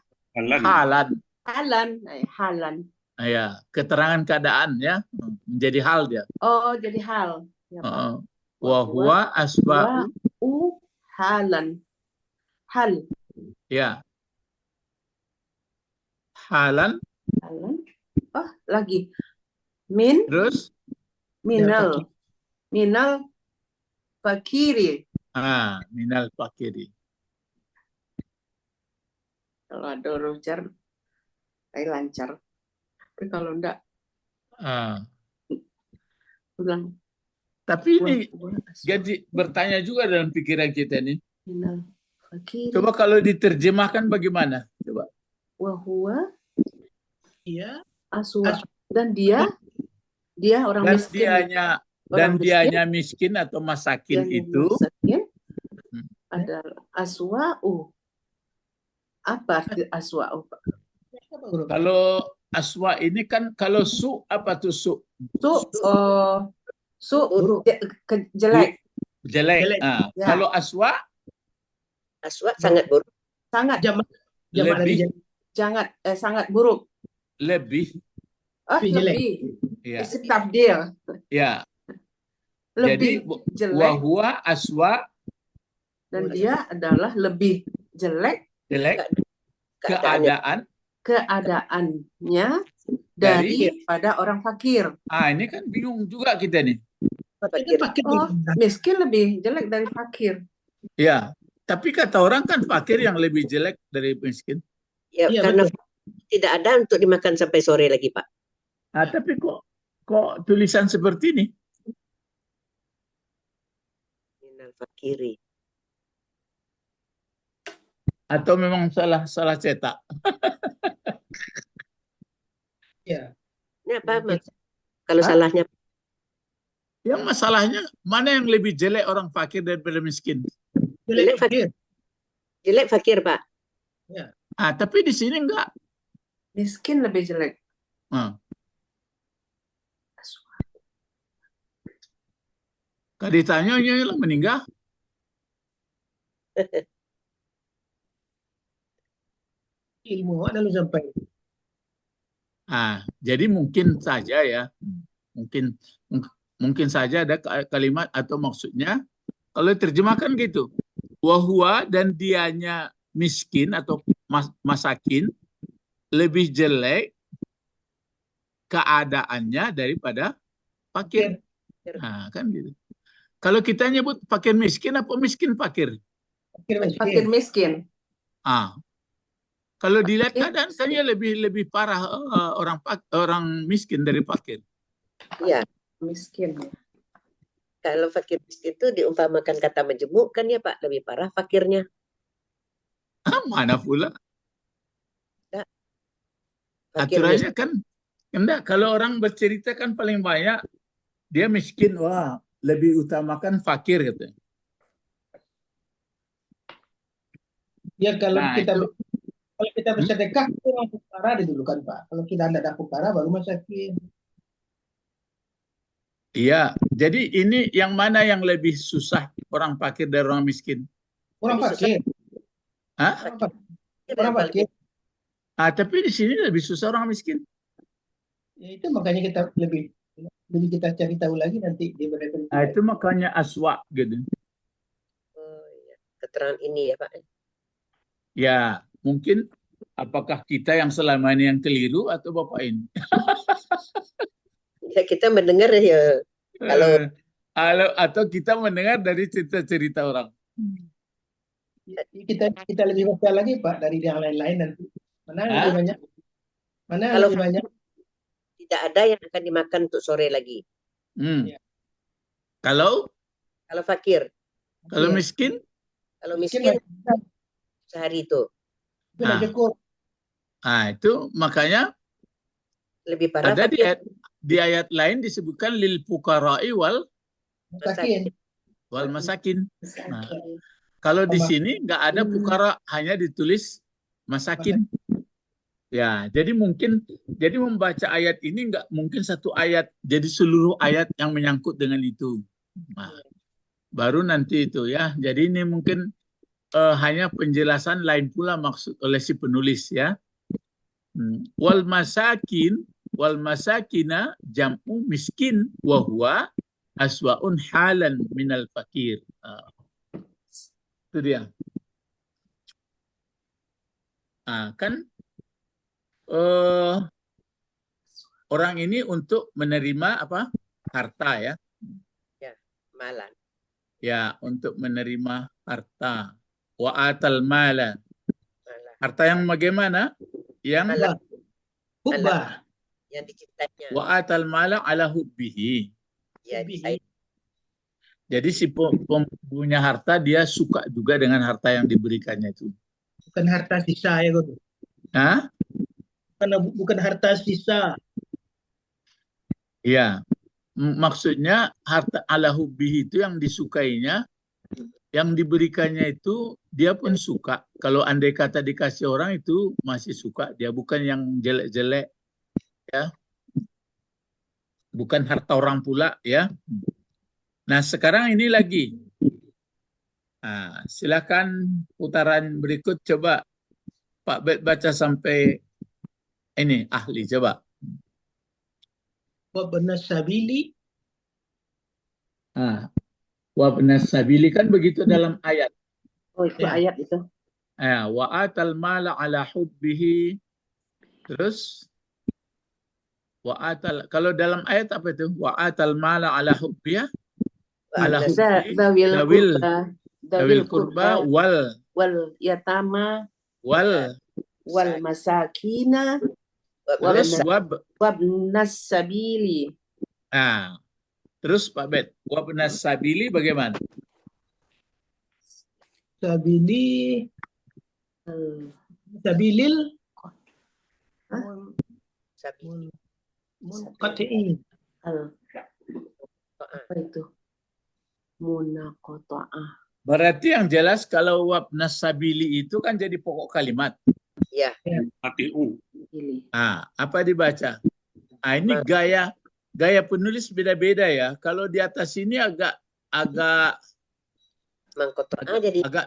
Halan. Ya, keterangan keadaan ya, menjadi hal dia. Oh, jadi hal. Ya, Pak. Wahwa aswa'u halan. Hal. Ya. Halan. Oh, lagi. Min. Terus? Minal fakiri. Minal fakiri. Kalau ada rojar, saya lancar. Tapi kalau enggak, ulang. Tapi ini jadi bertanya juga dalam pikiran kita nih. Minal fakiri. Coba kalau diterjemahkan bagaimana? Coba. Wahwa. iya. Aswa. Dan dia orang Dan miskin. dianya miskin atau masakin itu. Masakin adalah aswa'u. Apa arti aswa'u, Pak? Kalau aswa ini kan kalau su apa tuh su? Jelek. Jelek. Ya. Kalau aswa sangat buruk. Sangat. Sangat buruk. Lebih. Lebih. Ya. Tabdil. Ya. Lebih jadi jelek. wahwa aswa. Dan dia adalah lebih jelek keadaannya daripada orang fakir. Ini kan bingung juga kita nih. Miskin lebih jelek dari fakir. Ya, tapi kata orang kan fakir yang lebih jelek dari miskin. Ya, karena tidak ada untuk dimakan sampai sore lagi, Pak. Tapi kok tulisan seperti ini? Minal fakiri. Atau memang salah cetak? Ya. Ini apa Mas? Kalau salahnya? Yang masalahnya mana yang lebih jelek orang fakir daripada miskin? Jelek fakir, Pak. Ya. Tapi di sini enggak. Miskin lebih jelek. Kalau ditanya yang meninggal. Ilmu lalu sampai. Jadi mungkin saja ya, mungkin saja ada kalimat atau maksudnya kalau terjemahkan gitu, wahwa dan dianya miskin atau masakin lebih jelek keadaannya daripada fakir. Kan gitu. Kalau kita nyebut fakir miskin apa miskin fakir? Fakir miskin. Ah, kalau dilihat keadaan kayaknya lebih parah orang miskin dari fakir. Iya, Miskin. kalau fakir miskin itu diumpamakan kata majemuk kan ya Pak, lebih parah fakirnya. Mana pula? Fakir Aturannya kan, enggak, kalau orang bercerita kan paling banyak dia miskin, wah lebih utamakan fakir katanya. Ya kalau Nah, kita itu. kalau kita bersedekah itu orang fukara didulukan Pak. Kalau kita tidak ada fukara baru masakin. Iya, jadi ini yang mana yang lebih susah, orang fakir dan orang miskin? Orang Lebih susah. fakir. Hah? Orang fakir. Orang fakir. Tapi di sini lebih susah orang miskin. Ya itu makanya kita lebih kita cari tahu lagi nanti di berita. Itu makanya aswa gitu. Oh, iya. Keterangan ini ya Pak. Ya, mungkin apakah kita yang selama ini yang keliru atau Bapak ini? Ya kita mendengar ya kalau Atau kita mendengar dari cerita-cerita orang. Kita lebih baca lagi Pak dari yang lain-lain nanti. Mana yang lebih banyak? Mana yang Kalau lebih banyak? tidak ada yang akan dimakan untuk sore lagi. Hmm. Ya. Kalau fakir, Iya. miskin, kalau Miskin miskin banyak. sehari itu Itu tidak cukup. itu makanya lebih parah ada fakir. di ayat lain disebutkan lil fuqara'i wal Masakin. masakin. Nah, kalau di sini nggak ada fuqara, hanya ditulis masakin. Ya, jadi membaca ayat ini nggak mungkin satu ayat, jadi seluruh ayat yang menyangkut dengan itu. Nah, baru nanti itu ya. Jadi ini mungkin hanya penjelasan lain pula maksud oleh si penulis ya. Wal masakina jam'u miskin wa huwa aswa'un halan minal fakir. Itu dia. Kan orang ini untuk menerima apa? Harta ya. Ya, malan. Ya, untuk menerima harta. Wa atal mala. Malan. Harta yang bagaimana? Yang Malan. Hubba. Yang dicintainya. wa atal mala ala hubbihi. Ya, Jadi si punya harta dia suka juga dengan harta yang diberikannya itu. Bukan harta sisa ya Guru. Hah? Bukan harta sisa. Iya. Maksudnya harta ala hubbihi itu yang disukainya, yang diberikannya itu dia pun suka. Kalau andai kata dikasih orang itu masih suka, dia bukan yang jelek-jelek ya. Bukan harta orang pula ya. Nah, sekarang ini lagi. Silakan putaran berikut, coba Pak Bet baca sampai ini ahli, coba. Wabnas sabili. Wabnas sabili kan begitu dalam ayat. Oh, itu Ya. ayat itu. Wa atal mala ala hubbihi. Terus kalau dalam ayat apa itu? Wa atal mala ala hubbihi. Ala hubbihi. Dawil kurba wal yatama wal masakina wabnas sabili. Terus Pak Bet, wabnas sabili bagaimana? Sabilil. Munqati'in. Apa itu? Munaqata'ah. Berarti yang jelas kalau wabnas sabili itu kan jadi pokok kalimat. Ya. ATU. Apa dibaca? Ini gaya penulis beda-beda ya. Kalau di atas ini agak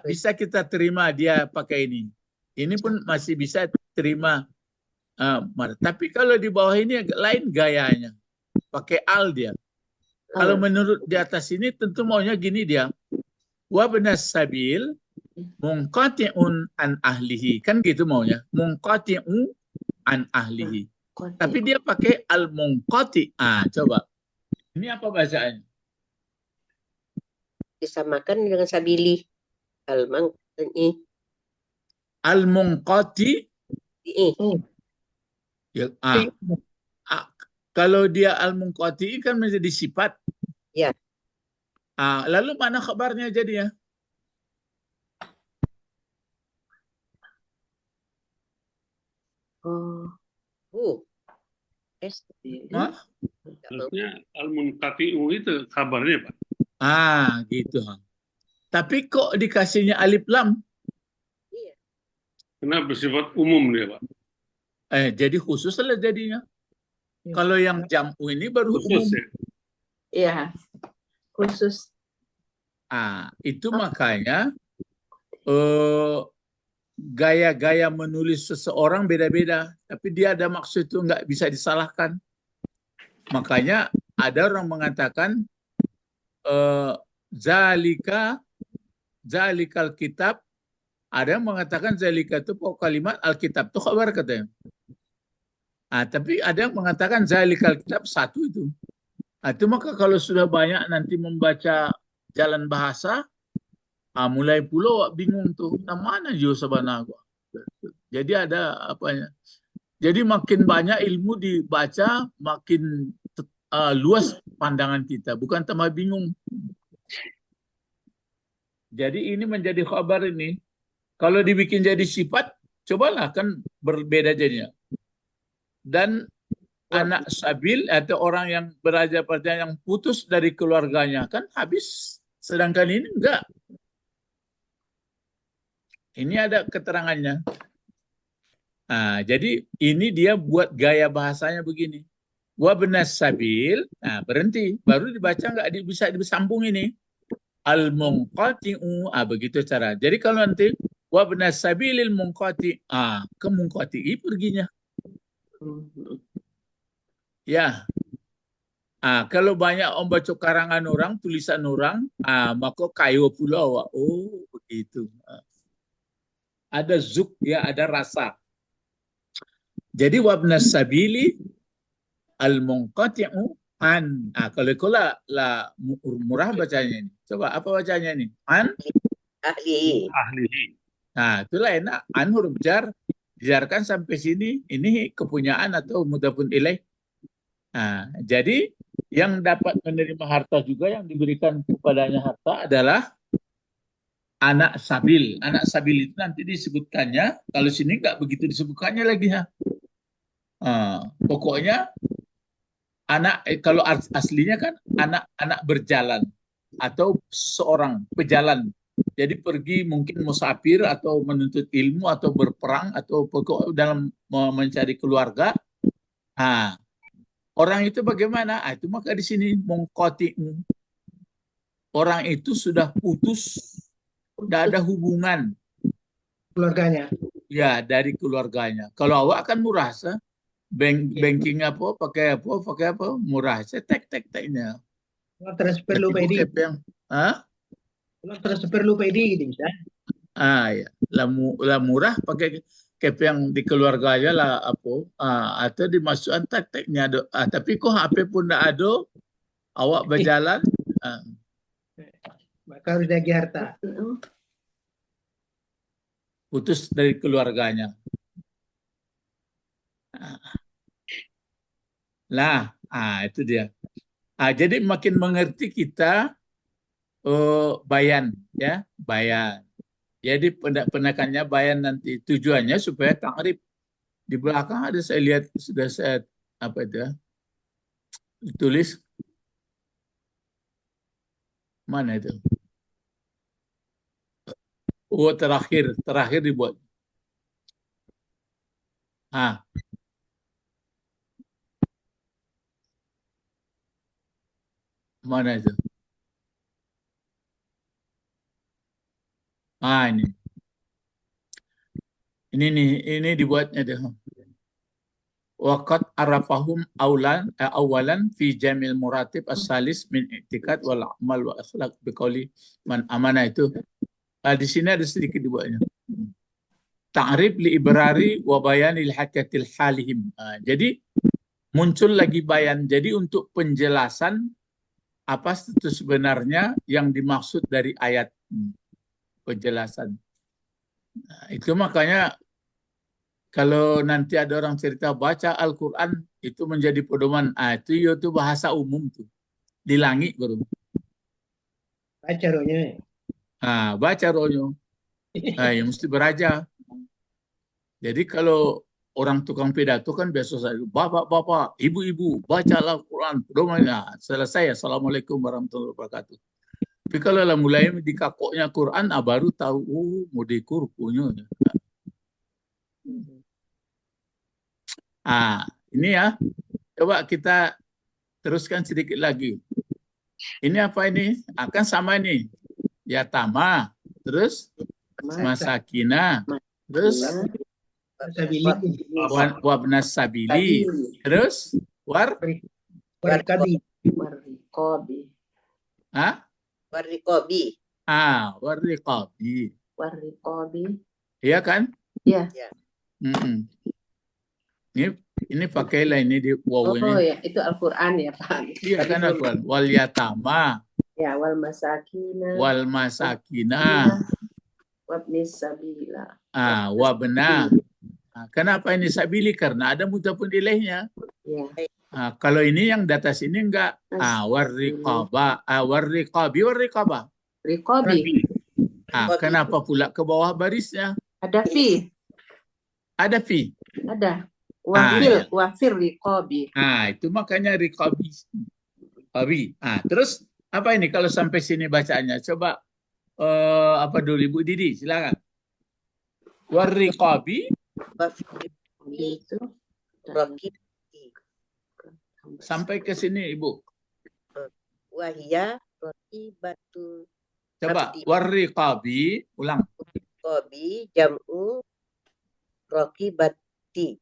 bisa kita terima dia pakai ini. Ini pun masih bisa terima. Tapi kalau di bawah ini agak lain gayanya. Pakai al dia. Kalau menurut di atas ini tentu maunya gini dia. Wabnas sabil munqati'un an ahlihi. Kan gitu maunya. Munqati'un an ahlihi. Tapi dia pakai al-munqati. Coba. Ini apa bacaannya? disamakan dengan sabili. Al-mangqati. Al-munqati Oh, ya, fi. kalau dia al-munqati kan menjadi sifat. Ya. Lalu mana khabarnya jadinya? Oh. Hah? Harusnya al-munqati'u itu kabarnya, Pak. Gitu. Tapi kok dikasihnya alif lam? Iya. Karena bersifat umum dia, Pak. Jadi khusus lah jadinya. Kalau yang jam'u ini baru Khusus umum. ya. Iya, khusus. Itu makanya gaya-gaya menulis seseorang beda-beda. Tapi dia ada maksud itu nggak bisa disalahkan. Makanya ada orang mengatakan zalikal kitab, ada yang mengatakan zalika itu pokok kalimat, alkitab itu khabar katanya. Tapi ada yang mengatakan zalikal kitab satu itu. Itu maka kalau sudah banyak nanti membaca jalan bahasa, mulai pula bingung tuh, mana jauh sebenarnya. Jadi ada apanya. Jadi makin banyak ilmu dibaca, makin luas pandangan kita, bukan tambah bingung. Jadi ini menjadi khabar ini. Kalau dibikin jadi sifat, cobalah kan berbeda jadinya. Dan anak sabil atau orang yang beraja pada yang putus dari keluarganya kan habis. Sedangkan ini enggak. Ini ada keterangannya. Jadi ini dia buat gaya bahasanya begini. Wabnas sabil, berhenti. Baru dibaca nggak bisa disambung ini. Al-munqati'u, begitu cara. Jadi kalau nanti wabnas sabilil munqati, ke munqati'i perginya. Ya. Kalau banyak baca karangan orang, tulisan orang, maka kayu pula. Oh, begitu. Ada zuk, ya, ada rasa. Jadi wabnas sabili al-munqati'u an. Kalau lah murah bacanya ini. Coba apa bacanya ini? An Ahli. Itulah enak. An huruf jar, dijarkan sampai sini. Ini kepunyaan atau mudhafun ilaih. Jadi yang dapat menerima harta juga yang diberikan kepadanya harta adalah anak sabil. Anak sabil itu nanti disebutkannya. Kalau sini nggak begitu disebutkannya lagi. Pokoknya anak, kalau aslinya kan anak berjalan atau seorang pejalan. Jadi pergi mungkin musafir atau menuntut ilmu atau berperang atau pokok dalam mencari keluarga. Orang itu bagaimana? Itu maka di sini mungqati'u. Orang itu sudah putus, tidak ada hubungan Keluarganya. ya dari keluarganya. Kalau awak kan murah banking pakai apa murah tek-tek-teknya. Kalau transfer lupa ID. Kalau transfer lupa ID gitu bisa. Ya. Lah murah pakai cap yang di keluarganya lah atau dimasukkan tek-teknya. Tapi kok HP pun tidak ada, awak berjalan. Maka harus dagi harta. Putus dari keluarganya. Itu dia. Jadi makin mengerti kita bayan, ya, bayan. Jadi penekannya bayan nanti tujuannya supaya takrib. Di belakang ada saya lihat sudah saya tulis mana itu? Terakhir dibuat. Mana itu? Ini dibuatnya deh. Waqad arafahum awalan fi jamil muratib as-salis min i'tikad wal amal wa akhlaq biqauli man amana itu. Di sini ada sedikit dibuatnya. Ta'rif li ibrari wa bayanil hakatil halihim. Jadi muncul lagi bayan. Jadi untuk penjelasan apa status sebenarnya yang dimaksud dari ayat penjelasan. Nah, itu makanya kalau nanti ada orang cerita baca Al-Quran itu menjadi pedoman, itu bahasa umum tuh di langit baru. Baca rohnya. Baca rohnya, ya mesti beraja. Jadi kalau orang tukang pidato kan biasa saja, bapak-bapak, ibu-ibu, bacalah Al-Quran, pedoman. Selesai, assalamualaikum warahmatullahi wabarakatuh. Tapi kalau lah mulai dikakoknya Quran, baru tahu, mau dikurkunya. Ini ya, coba kita teruskan sedikit lagi. Ini apa ini? Akan sama ini. Yatama, terus masakina, terus wabnas sabili, terus warikabi. Warriqabi. Iya kan? Iya. Ini pakailah ini di waw ini. Oh ya, itu Al-Qur'an ya, Pak. Iya kan Al-Qur'an. Wal yatama. Ya, wal masakina. Wal masakina. Wabnis sabila. Wabna. Kenapa ini sabili? Karena ada mudhafun ilaihnya. Ya. Kalau ini yang di atas ini enggak. Warriqaba. Warriqaba. Riqabi. Kenapa pula ke bawah barisnya? Ada fi. Ada fi. Ada. Wafir riqabi. Itu makanya riqabi. Terus apa ini kalau sampai sini bacaannya? Coba apa dulu Ibu Didi, silakan. Warriqabi. Itu. Sampai ke sini Ibu. Wahia raqibatu. Coba warriqabi, ulang. Raqabi jam'u raqibati.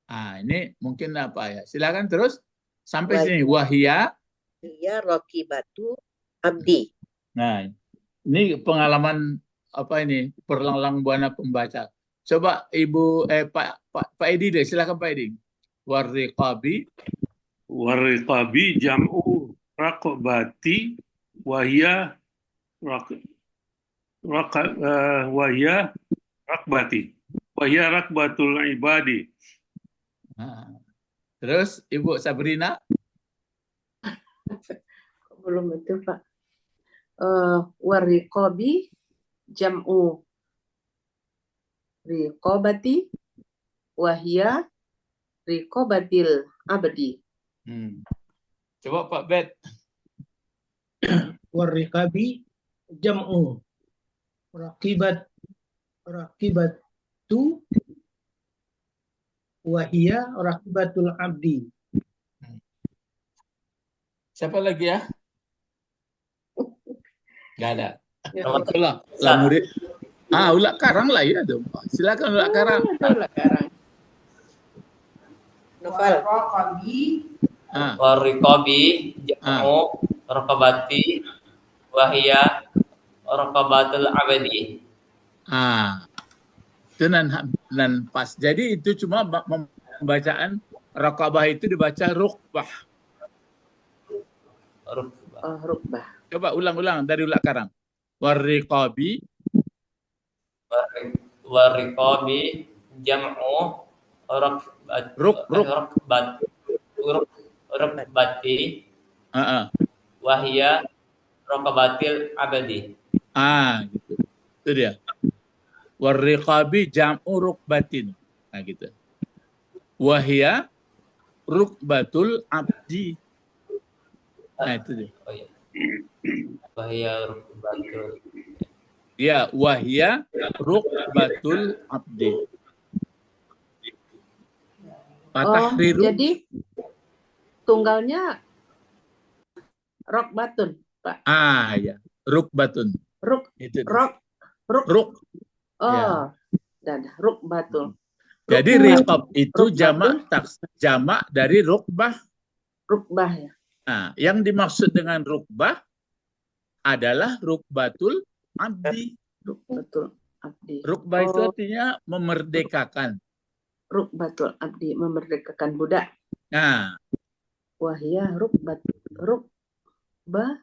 Ini mungkin apa ya? Silakan terus sampai sini. Wahia raqibatu abdi. Nah, ini pengalaman apa ini? Perlang-lang buana pembaca. Coba Ibu Pak Edi deh, silakan Pak Edi. Warriqabi jam'u raqabati wahia rakbatul ibadi. Terus Ibu Sabrina? Belum itu Pak. Warriqabi jam'u riqabati wahia riqabatil abdi. Coba Pak Bet. Warikabi jam'u rakibatu wahia rakibatul abdi. Siapa lagi ya? Gak ada. Ulang. Murid. Ulak Karang lah ya dong. Silakan Ulak Karang. Ulak Karang. Warriqabi jam'u raqabati wahia raqabatul abdi. Itu nan pas. Jadi itu cuma pembacaan raqabah itu dibaca rukbah. Rukbah. Coba ulang-ulang dari Ulak Karang. Warriqabi jam'u raqabati wahia raqabatil abdi. Gitu. Itu dia. Warriqabi jam'u rukbatin. Gitu. Wahia rukbatul abdi. Itu dia. Oh iya. Wahia rukbatul. Ya, wahia rukbatul abdi. Jadi tunggalnya rokbatun, Pak. Ya, rukbatun. Ruk. Ya. Rukbatul. Jadi riqab itu jamak dari rukbah. Rukbah ya. Yang dimaksud dengan rukbah adalah rukbatul abdi. Rukbatul abdi. Rukbah itu artinya memerdekakan. Rukbatul abdi, memerdekakan budak. Wahia Rukbatul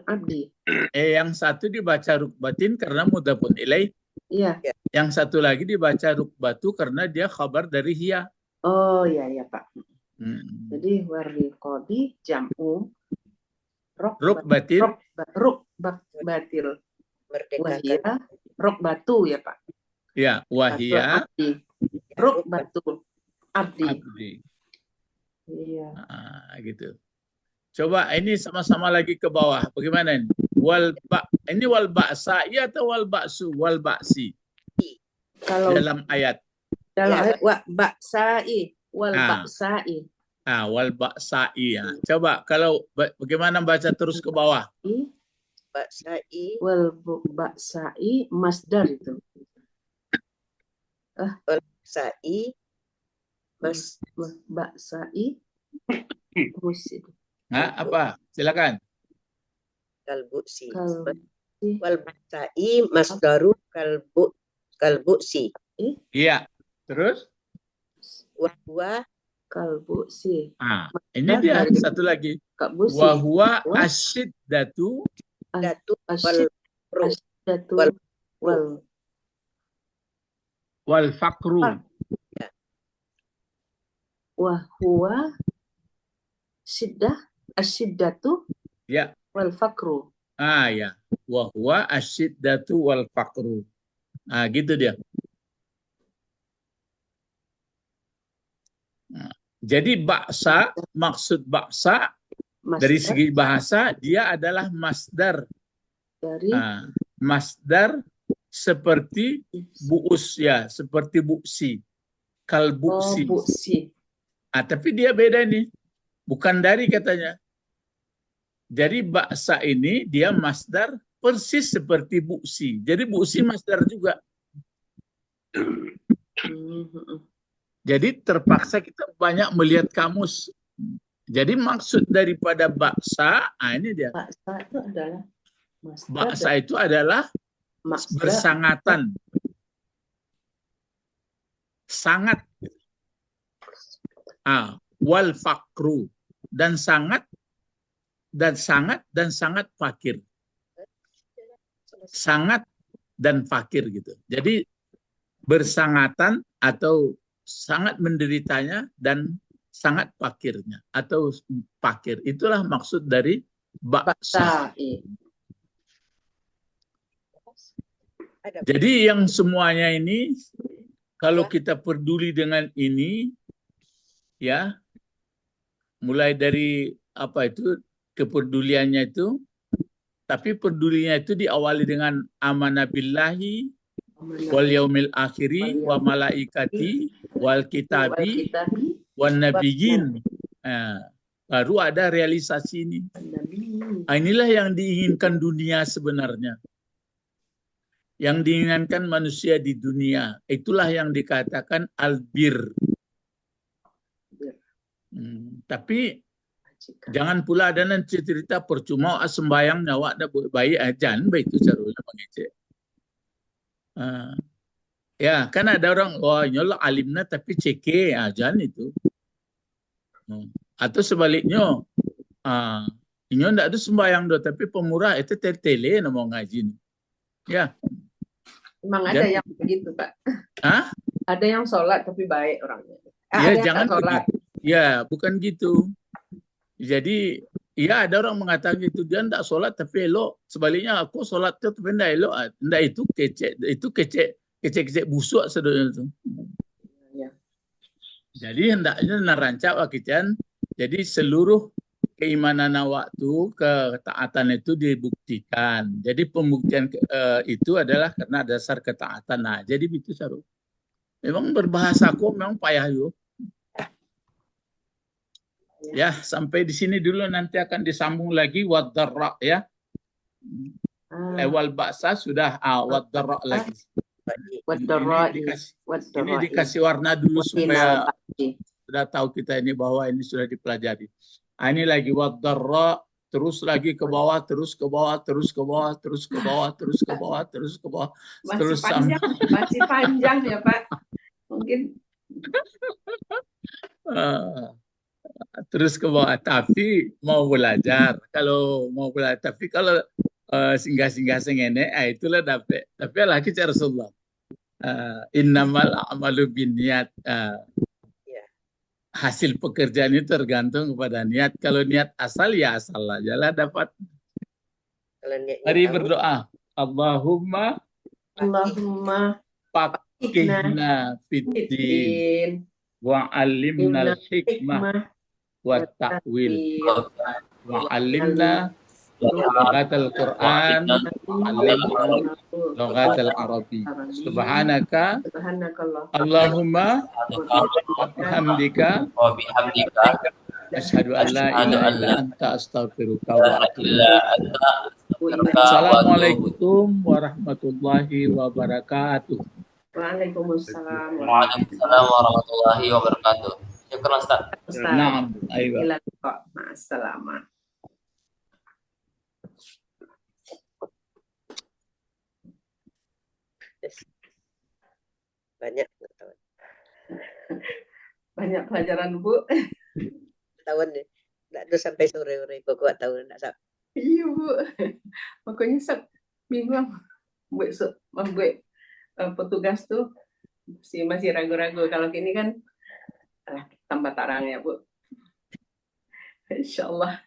abdi. Yang satu dibaca rukbatin karena mudhafun ilaih. Iya. Yang satu lagi dibaca rukbatu karena dia khabar dari hiya. Oh iya ya Pak. Hmm. Jadi warriqabi jam'u Rukbatin. rukbatil. Wahia rukbatu ya Pak. Ya, wahia rukbatu abdi. abdi. Iya. Gitu. Coba ini sama-sama lagi ke bawah. Bagaimana ini? Ini wal ba'sa'i atau wal ba'su? Wal ba'si. Kalau Dalam ayat. dalam ayat ba'sa'i wal Ah. ba'sa'i. Wal ba'sa'i. Coba kalau bagaimana baca terus ke bawah? Ba'sa'i Wal ba'sa'i masdar itu. sa'i mas Ba'sa'i musid. Apa? Silakan. kalbusi Kalbi. wal ba'sa'i masdaru kalbusi Iya. Terus? wa huwa Kalbusi. Ini dia satu lagi. Kalbusi. Wa huwa asyiddatu datu Asyid- wal Asyidatu wal- wal faqru. wa huwa syiddah asyiddatu Ya. wal fakru. Ya. Wa huwa asyiddatu wal faqru. Gitu dia. Jadi baksa, maksud baksa dari Masdar segi bahasa dia adalah masdar. dari Masdar seperti bu'us ya, seperti bu'si. Kalbu'si. bu'si. Tapi dia beda nih. Bukan dari katanya. Jadi baksa ini dia masdar persis seperti bu'si. Jadi bu'si masdar juga. Jadi terpaksa kita banyak melihat kamus. Jadi maksud daripada baksa, ini dia. Baksa itu adalah masdar. Baksa itu adalah Masdar. bersangatan. Sangat. Wal fakru. Dan sangat fakir. Sangat dan fakir gitu. Jadi bersangatan atau sangat menderitanya dan sangat fakirnya atau fakir. Itulah maksud dari baksa. Jadi yang semuanya ini kalau kita peduli dengan ini ya, mulai dari kepeduliannya itu, tapi pedulinya itu diawali dengan amanah billahi wal yaumil akhiri wa malaikati wal kitabi wan nabiyyin. Baru ada realisasi ini. Inilah yang diinginkan dunia sebenarnya. Yang diinginkan manusia di dunia. Itulah yang dikatakan albir. Tapi jangan pula ada nanti cerita percuma sembayang nyawa ada bayi ajan itu caranya mengecek. Ya kan ada orang nyolok alimna tapi ceke ajan itu. Atau sebaliknya inyo ndak ada sembayang do tapi pemurah itu tele mau ngaji. Ya. Memang ada yang begitu, Pak. Ada yang sholat tapi baik orangnya. Ya jangan sholat. Ya bukan gitu. Jadi ya ada orang mengatakan gitu, dia tidak sholat tapi elok. Sebaliknya aku sholat tapi tidak elok. Tidak itu kecek busuk sebenarnya itu. Ya. Jadi hendaknya narancak wakijan. Jadi seluruh keimanan waktu ketaatan itu dibuktikan. Jadi pembuktian itu adalah karena dasar ketaatan. Jadi itu saru. Memang berbahasa kok memang payah yuk. Ya, sampai di sini dulu, nanti akan disambung lagi waddarra ya. Wal ba'sa sudah waddarra lagi. Ini dikasih warna dulu supaya sudah tahu kita ini bahwa ini sudah dipelajari. Ini lagi waddarra, terus lagi ke bawah, terus ke bawah, terus ke bawah, terus ke bawah, terus ke bawah, terus ke bawah. Masih panjang ya Pak. Mungkin terus ke bawah. Tapi mau belajar. Kalau mau belajar, tapi kalau singgah-singgah sengene, itulah dapat. Tapi lagi cara Rasulullah. Innamal a'malu binniat. Ya. Hasil pekerjaan itu tergantung kepada niat. Kalau niat asal ya asal aja lah dapat. Kalau niatnya Mari tahu, berdoa. Allahumma Allahumma faqihna fiddin fiddin wa alimna innal al-hikmah hikmah wa ta'wil wa alimna Alimna lughatal Quran alimna lughatal Arabi. Subhanaka Subhanakallah. Allahumma wa bihamdika Wa bihamdika asyhadu an la ilaha illa anta astaghfiruka wa atubu illa ilaik. anta Assalamualaikum warahmatullahi wabarakatuh. Waalaikumsalam. Waalaikumsalam warahmatullahi wabarakatuh. Syukran Ustaz. Naam, aywa. Ila liqa. Ma'assalamah. banyak pengetahuan. Banyak pelajaran Bu. Tahun nih. Nggak tuh sampai sore-sore pokok tahun nggak sampai. Iya Bu. Makanya minggu besok membuat petugas tuh masih ragu-ragu. Kalau gini kan tambah tarang ya Bu. Insya Allah.